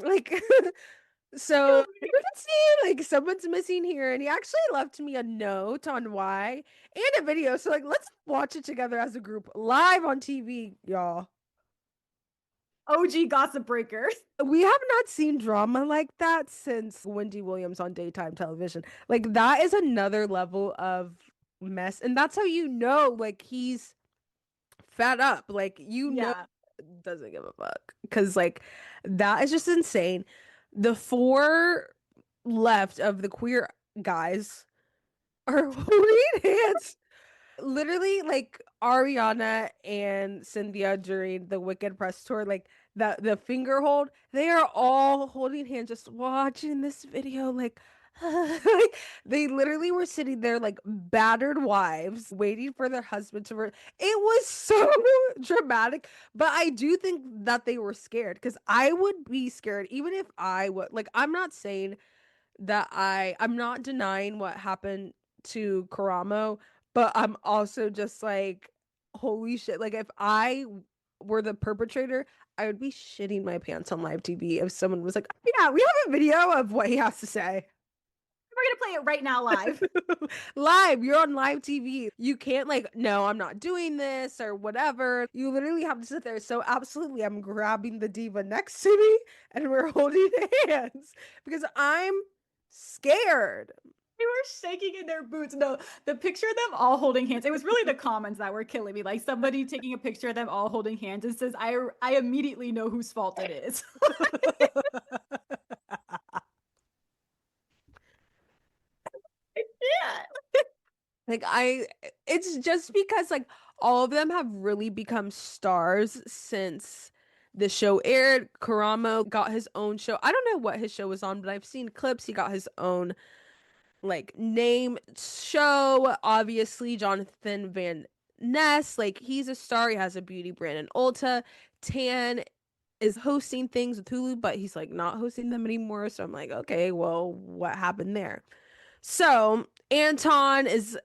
B: like, so like someone's missing here. And he actually left me a note on why and a video. So, like, let's watch it together as a group live on TV, y'all.
A: OG gossip breaker.
B: We have not seen drama like that since Wendy Williams on daytime television. Like, that is another level of mess. And that's how you know, like, he's fed up. Like, you know,
A: Yeah.
B: doesn't give a fuck. Because, like, that is just insane. The four left of the queer guys are holding hands. Literally, like Ariana and Cynthia during the Wicked press tour, like the finger hold, they are all holding hands, just watching this video. Like they literally were sitting there like battered wives, waiting for their husband to. It was so dramatic, but I do think that they were scared because I would be scared even if I would. Like, I'm not saying that I'm not denying what happened to Karamo, but I'm also just like, holy shit. Like, if I were the perpetrator, I would be shitting my pants on live TV if someone was like, yeah, we have a video of what he has to say.
A: We're gonna play it right now live.
B: Live, you're on live TV. You can't, like, no, I'm not doing this or whatever. You literally have to sit there. So, absolutely, I'm grabbing the diva next to me and we're holding hands because I'm scared.
A: They were shaking in their boots. No, the picture of them all holding hands. It was really the comments that were killing me. Like somebody taking a picture of them all holding hands and says, I immediately know whose fault it is. Yeah.
B: Like, it's just because like all of them have really become stars since the show aired. Karamo got his own show. I don't know what his show was on, but I've seen clips. He got his own like name show. Obviously, Jonathan Van Ness, like he's a star. He has a beauty brand in Ulta. Tan is hosting things with Hulu, but he's like not hosting them anymore. So I'm like, okay, well, what happened there? So Anton is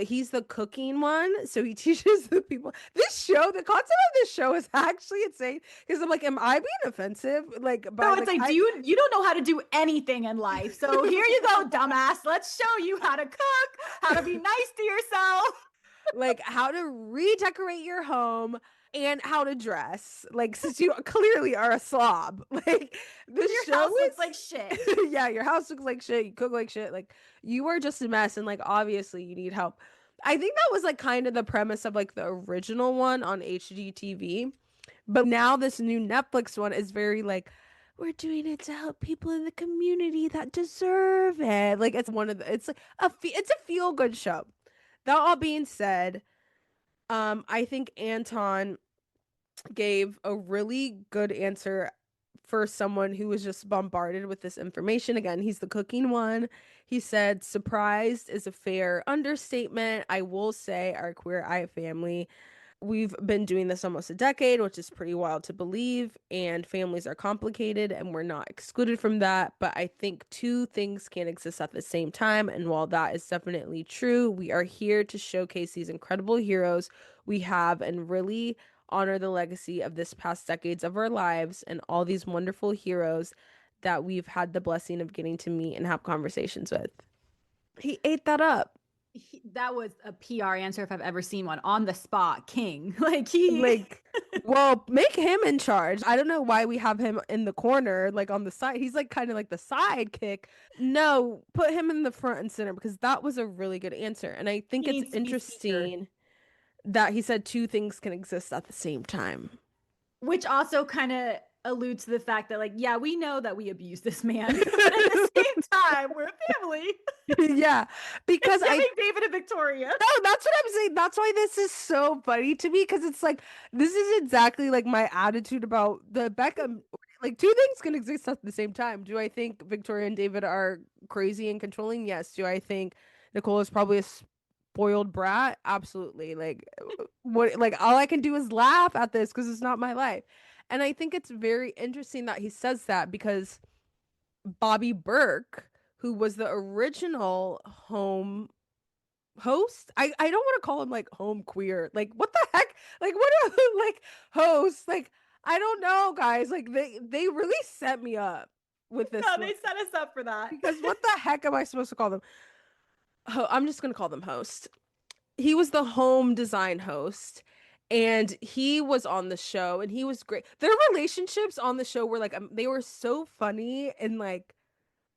B: he's the cooking one. So he teaches the people this show. The concept of this show is actually insane because I'm like, am I being offensive? Like
A: So
B: by
A: it's
B: like
A: like,
B: I
A: you don't know how to do anything in life. So here you go, dumbass. Let's show you how to cook, how to be nice to yourself.
B: like how to redecorate your home and how to dress. Like since you clearly are a slob. Like this
A: Your
B: show
A: house looks like shit.
B: is yeah, your house looks like shit, you cook like shit, like you are just a mess and like obviously you need help. I think that was like kind of the premise of like the original one on HGTV. But now this new Netflix one is very like we're doing it to help people in the community that deserve it. Like it's one of the it's like it's a feel good show. That all being said, I think Anton gave a really good answer for someone who was just bombarded with this information. Again, he's the cooking one. He said, surprised is a fair understatement. I will say our Queer Eye family We've been doing this almost a decade, which is pretty wild to believe, and families are complicated and we're not excluded from that. But I think two things can't exist at the same time. And while that is definitely true, we are here to showcase these incredible heroes we have and really honor the legacy of this past decades of our lives and all these wonderful heroes that we've had the blessing of getting to meet and have conversations with. He ate that up.
A: That was a PR answer if I've ever seen one. On the spot, king. Like he
B: Like, well, make him in charge. I don't know why we have him in the corner, like on the side. He's like kind of like the sidekick. No, put him in the front and center because that was a really good answer. And I think
A: he
B: it's
A: needs to be speaker.
B: interesting that he said two things can exist at the same time.
A: Which also kind of alludes to the fact that, like, yeah, we know that we abuse this man, but at the same time, we're a family.
B: Yeah, because
A: It's
B: I
A: giving David and Victoria.
B: no, that's what I'm saying. That's why this is so funny to me because it's like this is exactly like my attitude about the Beckham. Like two things can exist at the same time. Do I think Victoria and David are crazy and controlling? Yes. Do I think Nicole is probably a spoiled brat? Absolutely. Like what? Like all I can do is laugh at this because it's not my life. And I think it's very interesting that he says that because Bobby Burke, who was the original home host. I don't want to call him like home queer. Like what the heck? Like what are like hosts? Like I don't know, guys. Like they really set me up with this
A: No,
B: one
A: they set us up for that.
B: because what the heck am I supposed to call them? I'm just gonna call them host. He was the home design host. And he was on the show and he was great. Their relationships on the show were like they were so funny and like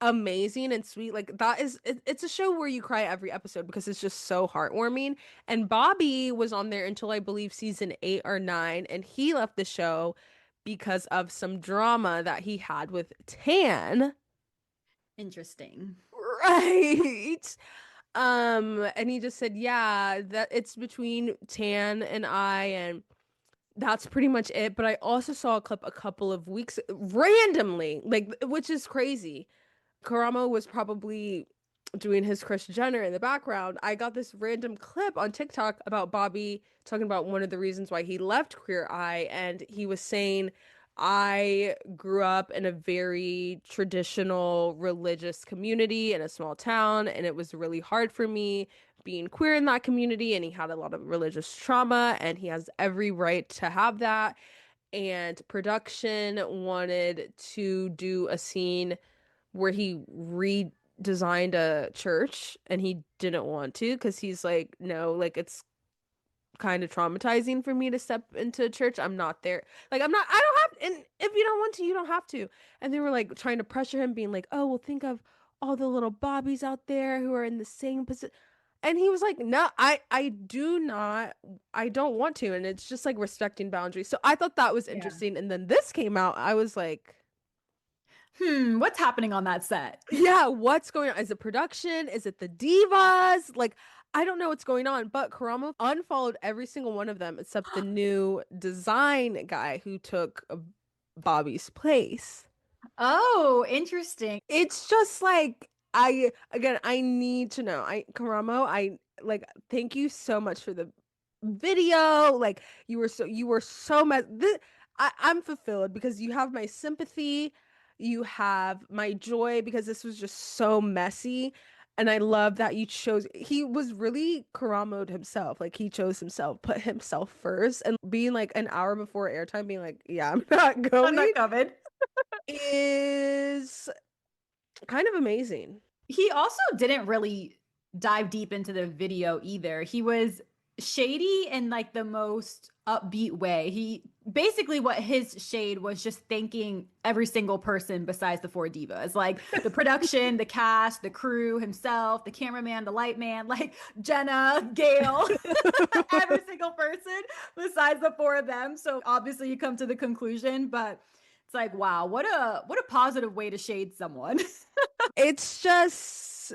B: amazing and sweet. Like that is it's a show where you cry every episode because it's just so heartwarming. And Bobby was on there until I believe season 8 or 9 and he left the show because of some drama that he had with Tan.
A: Interesting.
B: Right. And he just said, "Yeah, that it's between Tan and I and that's pretty much it." But I also saw a clip a couple of weeks randomly, like which is crazy. Karamo was probably doing his Kris Jenner in the background. I got this random clip on TikTok about Bobby talking about one of the reasons why he left Queer Eye, and he was saying, I grew up in a very traditional religious community in a small town, and it was really hard for me being queer in that community, and he had a lot of religious trauma, and he has every right to have that. And production wanted to do a scene where he redesigned a church and he didn't want to because he's like, no, like it's kind of traumatizing for me to step into a church. I'm not there. Like I don't have and if you don't want to, you don't have to. And they were like trying to pressure him, being like, oh, well, think of all the little Bobbies out there who are in the same position. And he was like, no, I do not, I don't want to. And it's just like respecting boundaries. So I thought that was
A: Yeah.
B: interesting. And then this came out, I was like,
A: What's happening on that set?
B: yeah, what's going on? Is it production? Is it the divas? Like, I don't know what's going on, but Karamo unfollowed every single one of them except the new design guy who took Bobby's place.
A: Oh, interesting.
B: It's just like I need to know. Karamo, I like thank you so much for the video. Like you were so I'm fulfilled because you have my sympathy, you have my joy because this was just so messy. And I love that you chose, he was really Karamo'd himself. Like he chose himself, put himself first, and being like an hour before airtime, being like, yeah, I'm not
A: I'm
B: going,
A: not coming.
B: is kind of amazing.
A: He also didn't really dive deep into the video either. He was shady in like the most upbeat way. He basically what his shade was just thanking every single person besides the four divas, like the production, the cast, the crew, himself, the cameraman, the light man, like Jenna, Gail, every single person besides the four of them. So obviously you come to the conclusion, but it's like, wow, what a positive way to shade someone.
B: It's just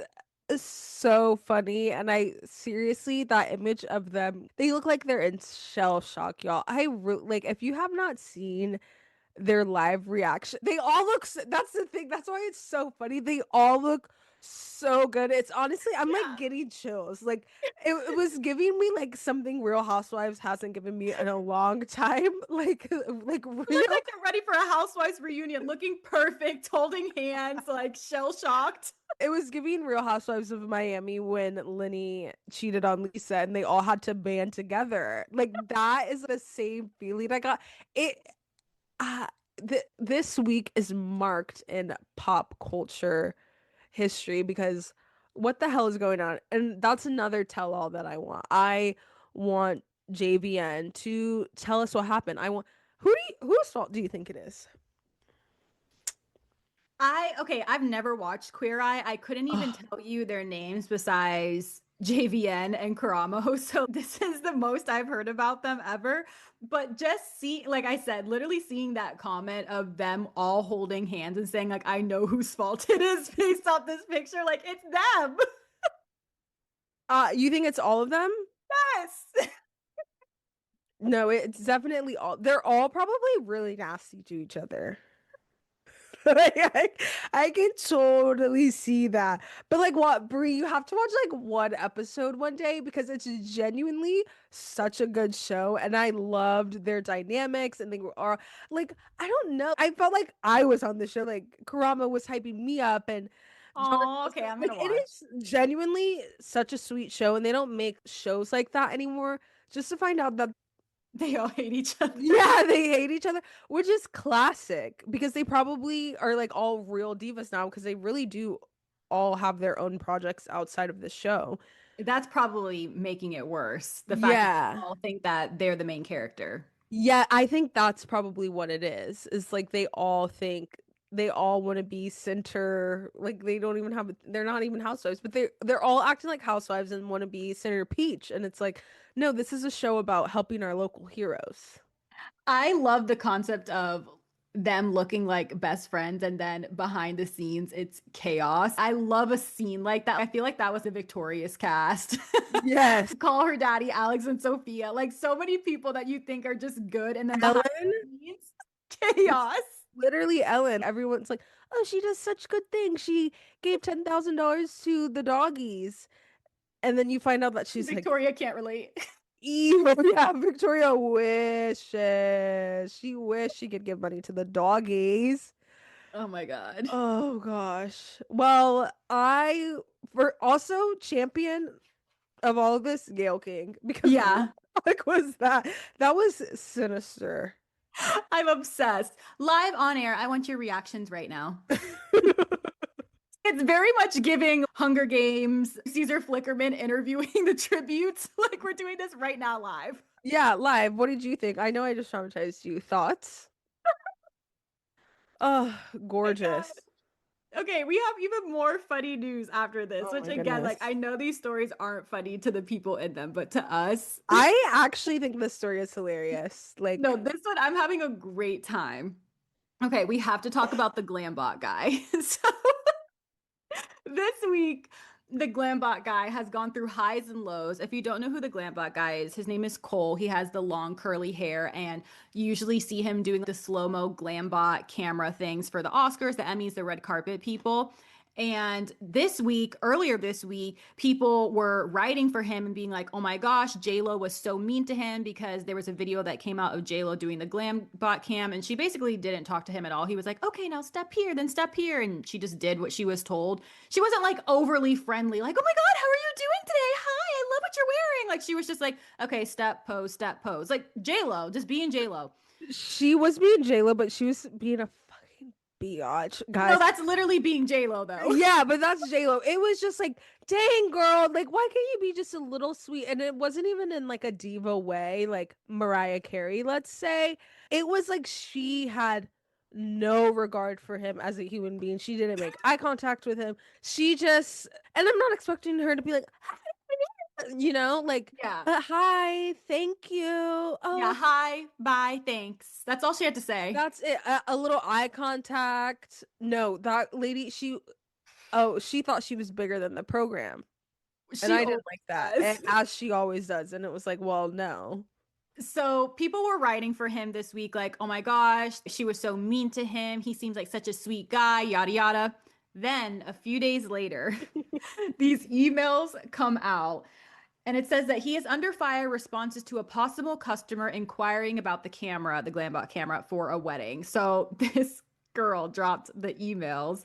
B: so funny. And I seriously, that image of them, they look like they're in shell shock, y'all. Like, if you have not seen their live reaction, they all look, that's the thing. That's why it's so funny. They all look So good. It's honestly, I'm like
A: Yeah.
B: getting chills. Like it was giving me like something Real Housewives hasn't given me in a long time. Like
A: It looks
B: real.
A: like they're ready for a housewives reunion, looking perfect, holding hands, like shell shocked.
B: It was giving Real Housewives of Miami when Lenny cheated on Lisa and they all had to band together. Like that is the same feeling I got. It this week is marked in pop culture history because what the hell is going on? And that's another tell all that I want. I want JVN to tell us what happened. I want whose fault do you think it is?
A: Okay, I've never watched Queer Eye. I couldn't even
B: Oh,
A: tell you their names besides JVN and Karamo. So this is the most I've heard about them ever. But just see, like I said, literally seeing that comment of them all holding hands and saying, like, I know whose fault it is based off this picture, like it's them.
B: you think it's all of them?
A: Yes.
B: No, it's definitely all. They're all probably really nasty to each other. Like, I can totally see that. But like what, Brie, you have to watch like one episode one day because it's genuinely such a good show and I loved their dynamics and they were all like I don't know. I felt like I was on the show. Like Karama was hyping me up and John
A: Oh,
B: was
A: okay, I'm
B: like
A: gonna
B: it
A: watch.
B: is genuinely such a sweet show and they don't make shows like that anymore. Just to find out that
A: They all hate each other.
B: yeah, they hate each other, which is classic because they probably are like all real divas now because they really do all have their own projects outside of the show.
A: That's probably making it worse. The fact that they
B: Yeah.
A: all think that they're the main character.
B: Yeah, I think that's probably what it is. Is like they all think they all want to be center, like they don't even have they're not even housewives, but they're all acting like housewives and want to be Center Peach. And it's like, no, this is a show about helping our local heroes.
A: I love the concept of them looking like best friends and then behind the scenes it's chaos. I love a scene like that. I feel like that was a victorious cast.
B: Yes.
A: Call her daddy Alex and Sophia. Like so many people that you think are just good and then behind
B: Ellen.
A: the scenes chaos.
B: Literally Ellen. Everyone's like, "Oh, she does such good things. She gave $10,000 to the doggies." And then you find out that she's like
A: Victoria can't relate.
B: evil. Yeah, Victoria wishes. She wished she could give money to the doggies.
A: Oh my God.
B: Oh gosh. Well, I for also champion of all of this, Gail King, because what
A: Yeah,
B: the fuck was that? That was sinister.
A: I'm obsessed. Live on air, I want your reactions right now. It's very much giving Hunger Games, Caesar Flickerman interviewing the tributes. Like we're doing this right now live.
B: Yeah, live. What did you think? I know I just traumatized you. Thoughts? Oh,
A: My God.
B: gorgeous.
A: Okay, we have even more funny news after this,
B: Oh
A: which
B: my
A: again, like
B: goodness.
A: I know these stories aren't funny to the people in them, but to us,
B: I actually think this story is hilarious.
A: no,
B: Like,
A: this one I'm having a great time. Okay, we have to talk about the Glambot guy. So this week, the Glambot guy has gone through highs and lows. If you don't know who the Glambot guy is, his name is Cole. He has the long curly hair, and you usually see him doing the slow mo Glambot camera things for the Oscars, the Emmys, the red carpet people. And this week, earlier this week, people were writing for him and being like, oh my gosh, JLo was so mean to him because there was a video that came out of JLo doing the glam bot cam. And she basically didn't talk to him at all. He was like, okay, now step here, then step here. And she just did what she was told. She wasn't like overly friendly, like, oh my God, how are you doing today? Hi, I love what you're wearing. Like she was just like, okay, step, pose, step, pose. Like JLo, just being JLo.
B: she was being JLo, but she was being a fucking biatch,
A: No,
B: guys.
A: that's literally being JLo though.
B: Yeah, but that's JLo. It was just like, dang girl, like why can't you be just a little sweet? And it wasn't even in like a diva way, like Mariah Carey, let's say. It was like she had no regard for him as a human being. She didn't make eye contact with him. She just, and I'm not expecting her to be like, like,
A: Yeah.
B: hi, thank you.
A: Yeah.
B: Oh,
A: Hi, bye, thanks. That's all she had to say.
B: that's it. A little eye contact. No, that lady, she thought she was bigger than the program. And
A: She
B: I
A: always
B: didn't like that. And
A: does.
B: as she always does. And it was like, well, no.
A: So people were writing for him this week, like, oh my gosh, she was so mean to him. He seems like such a sweet guy, yada, yada. Then a few days later, these emails come out and it says that he is under fire responses to a possible customer inquiring about the camera, the Glambot camera for a wedding. So this girl dropped the emails.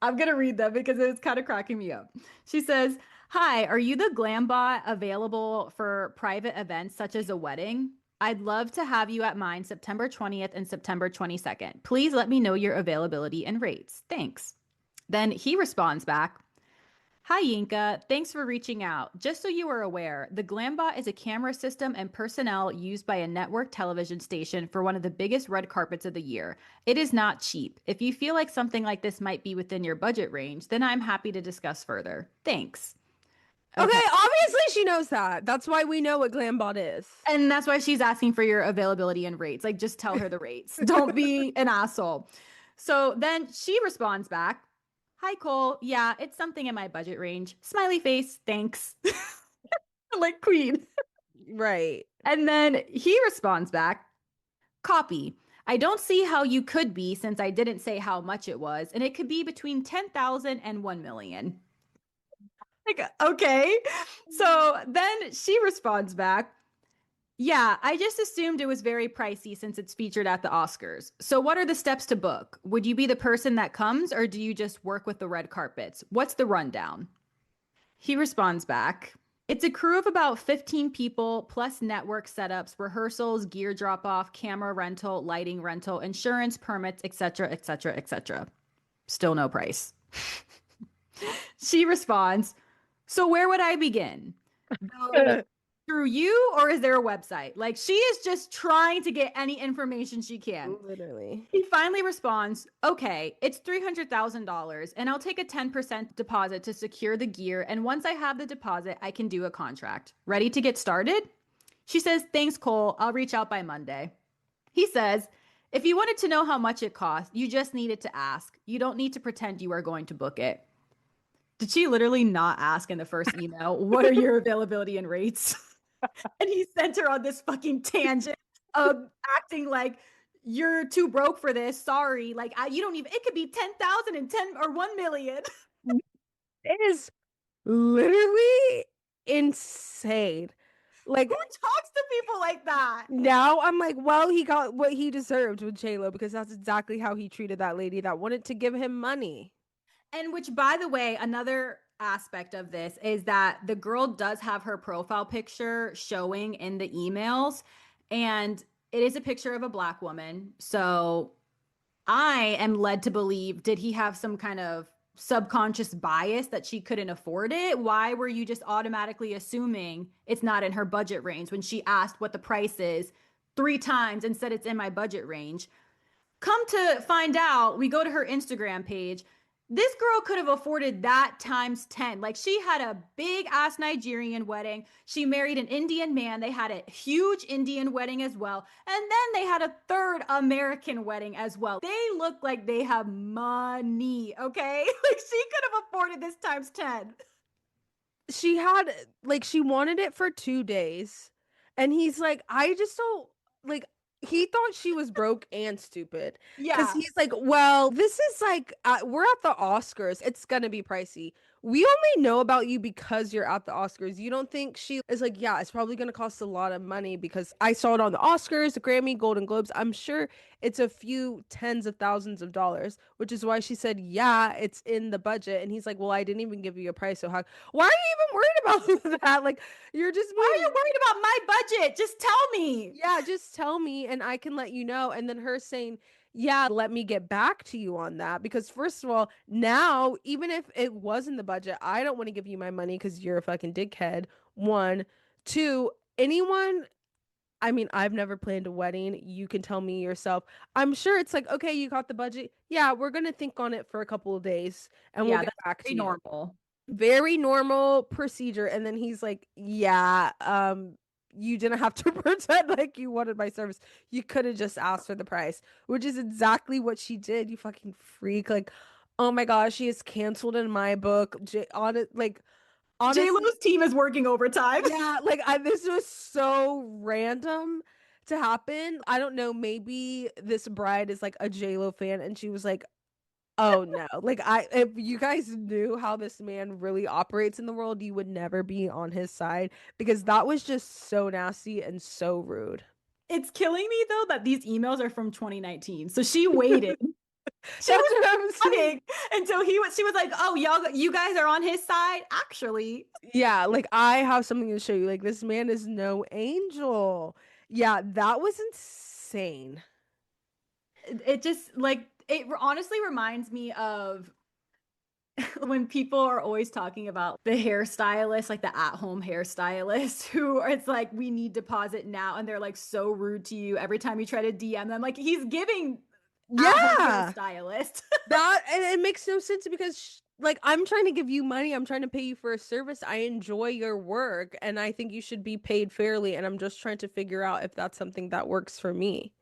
A: I'm going to read them because it's kind of cracking me up. She says, "Hi, are you the Glambot available for private events such as a wedding? I'd love to have you at mine September 20th and September 22nd. Please let me know your availability and rates. Thanks." Then he responds back, "Hi, Yinka. Thanks for reaching out. Just so you are aware, the Glambot is a camera system and personnel used by a network television station for one of the biggest red carpets of the year. It is not cheap. If you feel like something like this might be within your budget range, then I'm happy to discuss further. Thanks." Okay.
B: Okay, obviously she knows that. That's why we know what Glambot is.
A: And that's why she's asking for your availability and rates. Like, just tell her the rates. Don't be an asshole. So then she responds back, "Hi, Cole. Yeah, it's something in my budget range. Smiley face. Thanks." Like, queen.
B: Right.
A: And then he responds back, "Copy. I don't see how you could be since I didn't say how much it was, and it could be between 10,000 and 1 million." Like, okay. So then she responds back, "Yeah, I just assumed it was very pricey since it's featured at the Oscars. So what are the steps to book? Would you be the person that comes or do you just work with the red carpets? What's the rundown?" He responds back, "It's a crew of about 15 people plus network setups, rehearsals, gear drop off, camera rental, lighting rental, insurance, permits, etc., etc., etc." Still no price. She responds, "So where would I begin? Though through you or is there a website?" Like, she is just trying to get any information she can.
B: Literally.
A: He finally responds, "Okay, it's $300,000 and I'll take a 10% deposit to secure the gear. And once I have the deposit, I can do a contract. Ready to get started?" She says, "Thanks, Cole. I'll reach out by Monday." He says, "If you wanted to know how much it costs, you just needed to ask. You don't need to pretend you are going to book it." Did she literally not ask in the first email, "What are your availability and rates?" And he sent her on this fucking tangent of acting like, "You're too broke for this. Sorry. Like, you don't even, it could be 10,000 and 10 or 1 million."
B: It is literally insane.
A: Who
B: Like
A: talks to people like that?
B: now I'm like, well, he got what he deserved with JLo because that's exactly how he treated that lady that wanted to give him money.
A: And which, by the way, another aspect of this is that the girl does have her profile picture showing in the emails, and it is a picture of a black woman. So I am led to believe, did he have some kind of subconscious bias that she couldn't afford it? Why were you just automatically assuming it's not in her budget range when she asked what the price is 3 times and said it's in my budget range? Come to find out, we go to her Instagram page. This girl could have afforded that times 10. Like, she had a big ass Nigerian wedding. She married an Indian man. They had a huge Indian wedding as well. And then they had a third American wedding as well. They look like they have money, okay? Like, she could have afforded this times 10.
B: She had like she wanted it for 2 days, and he's like, I just don't like. He thought she was broke and stupid because
A: Yeah.
B: he's like, well, this is like we're at the Oscars. It's gonna be pricey. We only know about you because you're at the Oscars. You don't think she is like, yeah, it's probably gonna cost a lot of money because I saw it on the Oscars, the Grammy, Golden Globes. I'm sure it's a few tens of thousands of dollars, which is why she said, yeah, it's in the budget. And he's like, well, I didn't even give you a price. So how, why are you even worried about that? Like, you're just
A: Why are
B: being,
A: you worried about my budget? Just tell me.
B: yeah, just tell me and I can let you know. And then her saying, yeah, let me get back to you on that. Because, first of all, now, even if it was in the budget, I don't want to give you my money because you're a fucking dickhead. One, two, anyone. I mean, I've never planned a wedding. You can tell me yourself. I'm sure it's like, okay, you got the budget. Yeah, we're going to think on it for a couple of days and we'll
A: Yeah,
B: get
A: that's
B: back to
A: very
B: you.
A: normal.
B: Very normal procedure. And then he's like, yeah, you didn't have to pretend like you wanted my service. You could have just asked for the price, which is exactly what she did. You fucking freak. Like, oh my gosh, she is canceled in my book. On it, like,
A: J
B: honestly,
A: Lo's team is working overtime.
B: yeah, like this was so random to happen. I don't know, maybe this bride is like a J-Lo fan and she was like, Oh no. Like if you guys knew how this man really operates in the world, you would never be on his side because that was just so nasty and so rude.
A: It's killing me though that these emails are from 2019. So she waited. She
B: That's
A: was
B: what I'm saying.
A: running until she was like, "Oh, y'all you guys are on his side?" Actually,
B: Yeah, like I have something to show you. Like this man is no angel. Yeah, that was insane.
A: it just like it honestly reminds me of when people are always talking about the hairstylist, like the at-home hairstylist, who it's like, we need deposit now, and they're like so rude to you every time you try to DM them. Like he's giving at-home
B: Yeah.
A: hairstylist.
B: That and it makes no sense because like I'm trying to give you money, I'm trying to pay you for a service. I enjoy your work and I think you should be paid fairly and I'm just trying to figure out if that's something that works for me.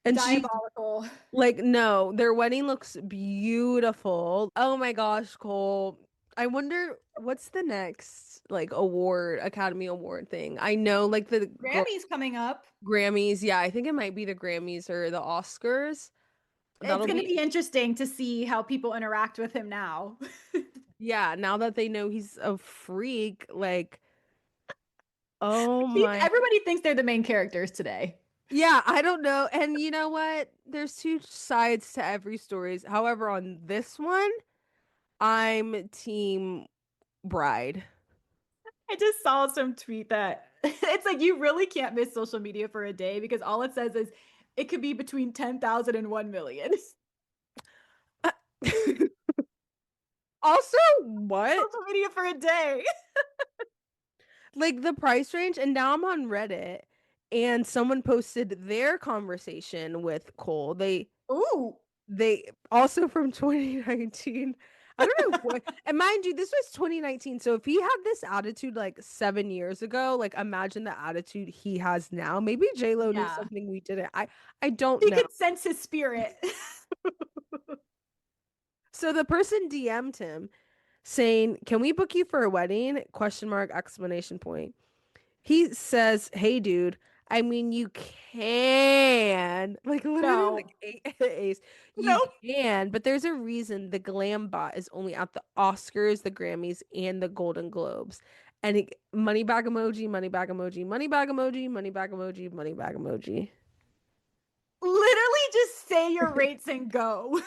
B: And she's
A: Diabolical.
B: like, no, their wedding looks beautiful. Oh my gosh, Cole. I wonder what's the next like award, Academy Award thing. I know like the girl
A: Grammy's coming up.
B: Grammys. Yeah, I think it might be the Grammys or the Oscars.
A: It's
B: That'll
A: going to
B: be
A: be interesting to see how people interact with him now.
B: yeah, now that they know he's a freak, like, oh my.
A: Everybody thinks they're the main characters today.
B: Yeah, I don't know. And you know what? There's two sides to every story. However, on this one, I'm team bride.
A: I just saw some tweet that it's like you really can't miss social media for a day because all it says is it could be between 10,000 and 1 million.
B: Also, what?
A: Social media for a day.
B: Like the price range, and now I'm on Reddit and someone posted their conversation with Cole.
A: Ooh.
B: They also from 2019. I don't know what, and mind you, this was 2019. So if he had this attitude like 7 years ago, like imagine the attitude he has now. Maybe J Lo knew
A: Yeah.
B: something we didn't. I don't
A: He
B: know.
A: could sense his spirit.
B: So the person DM'd him saying, "Can we book you for a wedding?" Question mark exclamation point. He says, "Hey, dude, I mean, you can." Like, literally,
A: No.
B: like, ace. You
A: Nope.
B: can, but there's a reason the Glambot is only at the Oscars, the Grammys, and the Golden Globes. And money bag emoji, money bag emoji, money bag emoji, money bag emoji, money bag emoji.
A: Literally just say your rates and go.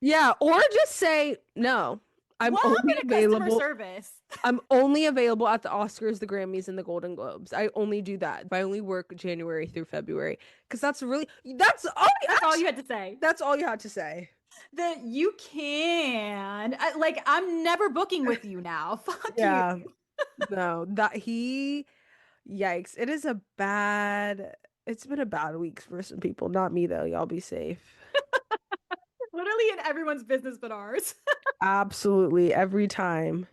B: Yeah, or just say, no, I'm
A: What
B: only
A: happened to customer
B: available
A: service?
B: I'm only available at the Oscars, the Grammys, and the Golden Globes. I only do that. I only work January through February because that's all
A: That's all you
B: actually
A: had to say.
B: that's all you had to say.
A: That you can. Like, I'm never booking with you now. Fuck you.
B: Yeah, no, that he, yikes! It's been a bad week for some people. Not me though. Y'all be safe.
A: Literally in everyone's business but ours.
B: Absolutely, every time.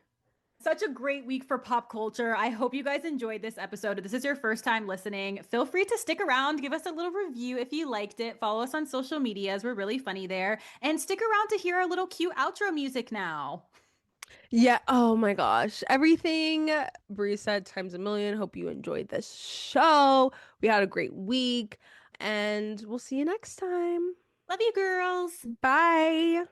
A: Such a great week for pop culture. I hope you guys enjoyed this episode. If this is your first time listening, feel free to stick around, give us a little review if you liked it. Follow us on social medias. We're really funny there. And stick around to hear our little cute outro music now.
B: Yeah. Oh my gosh. Everything Bree said times a million. Hope you enjoyed this show. We had a great week, and we'll see you next time.
A: Love you, girls.
B: Bye.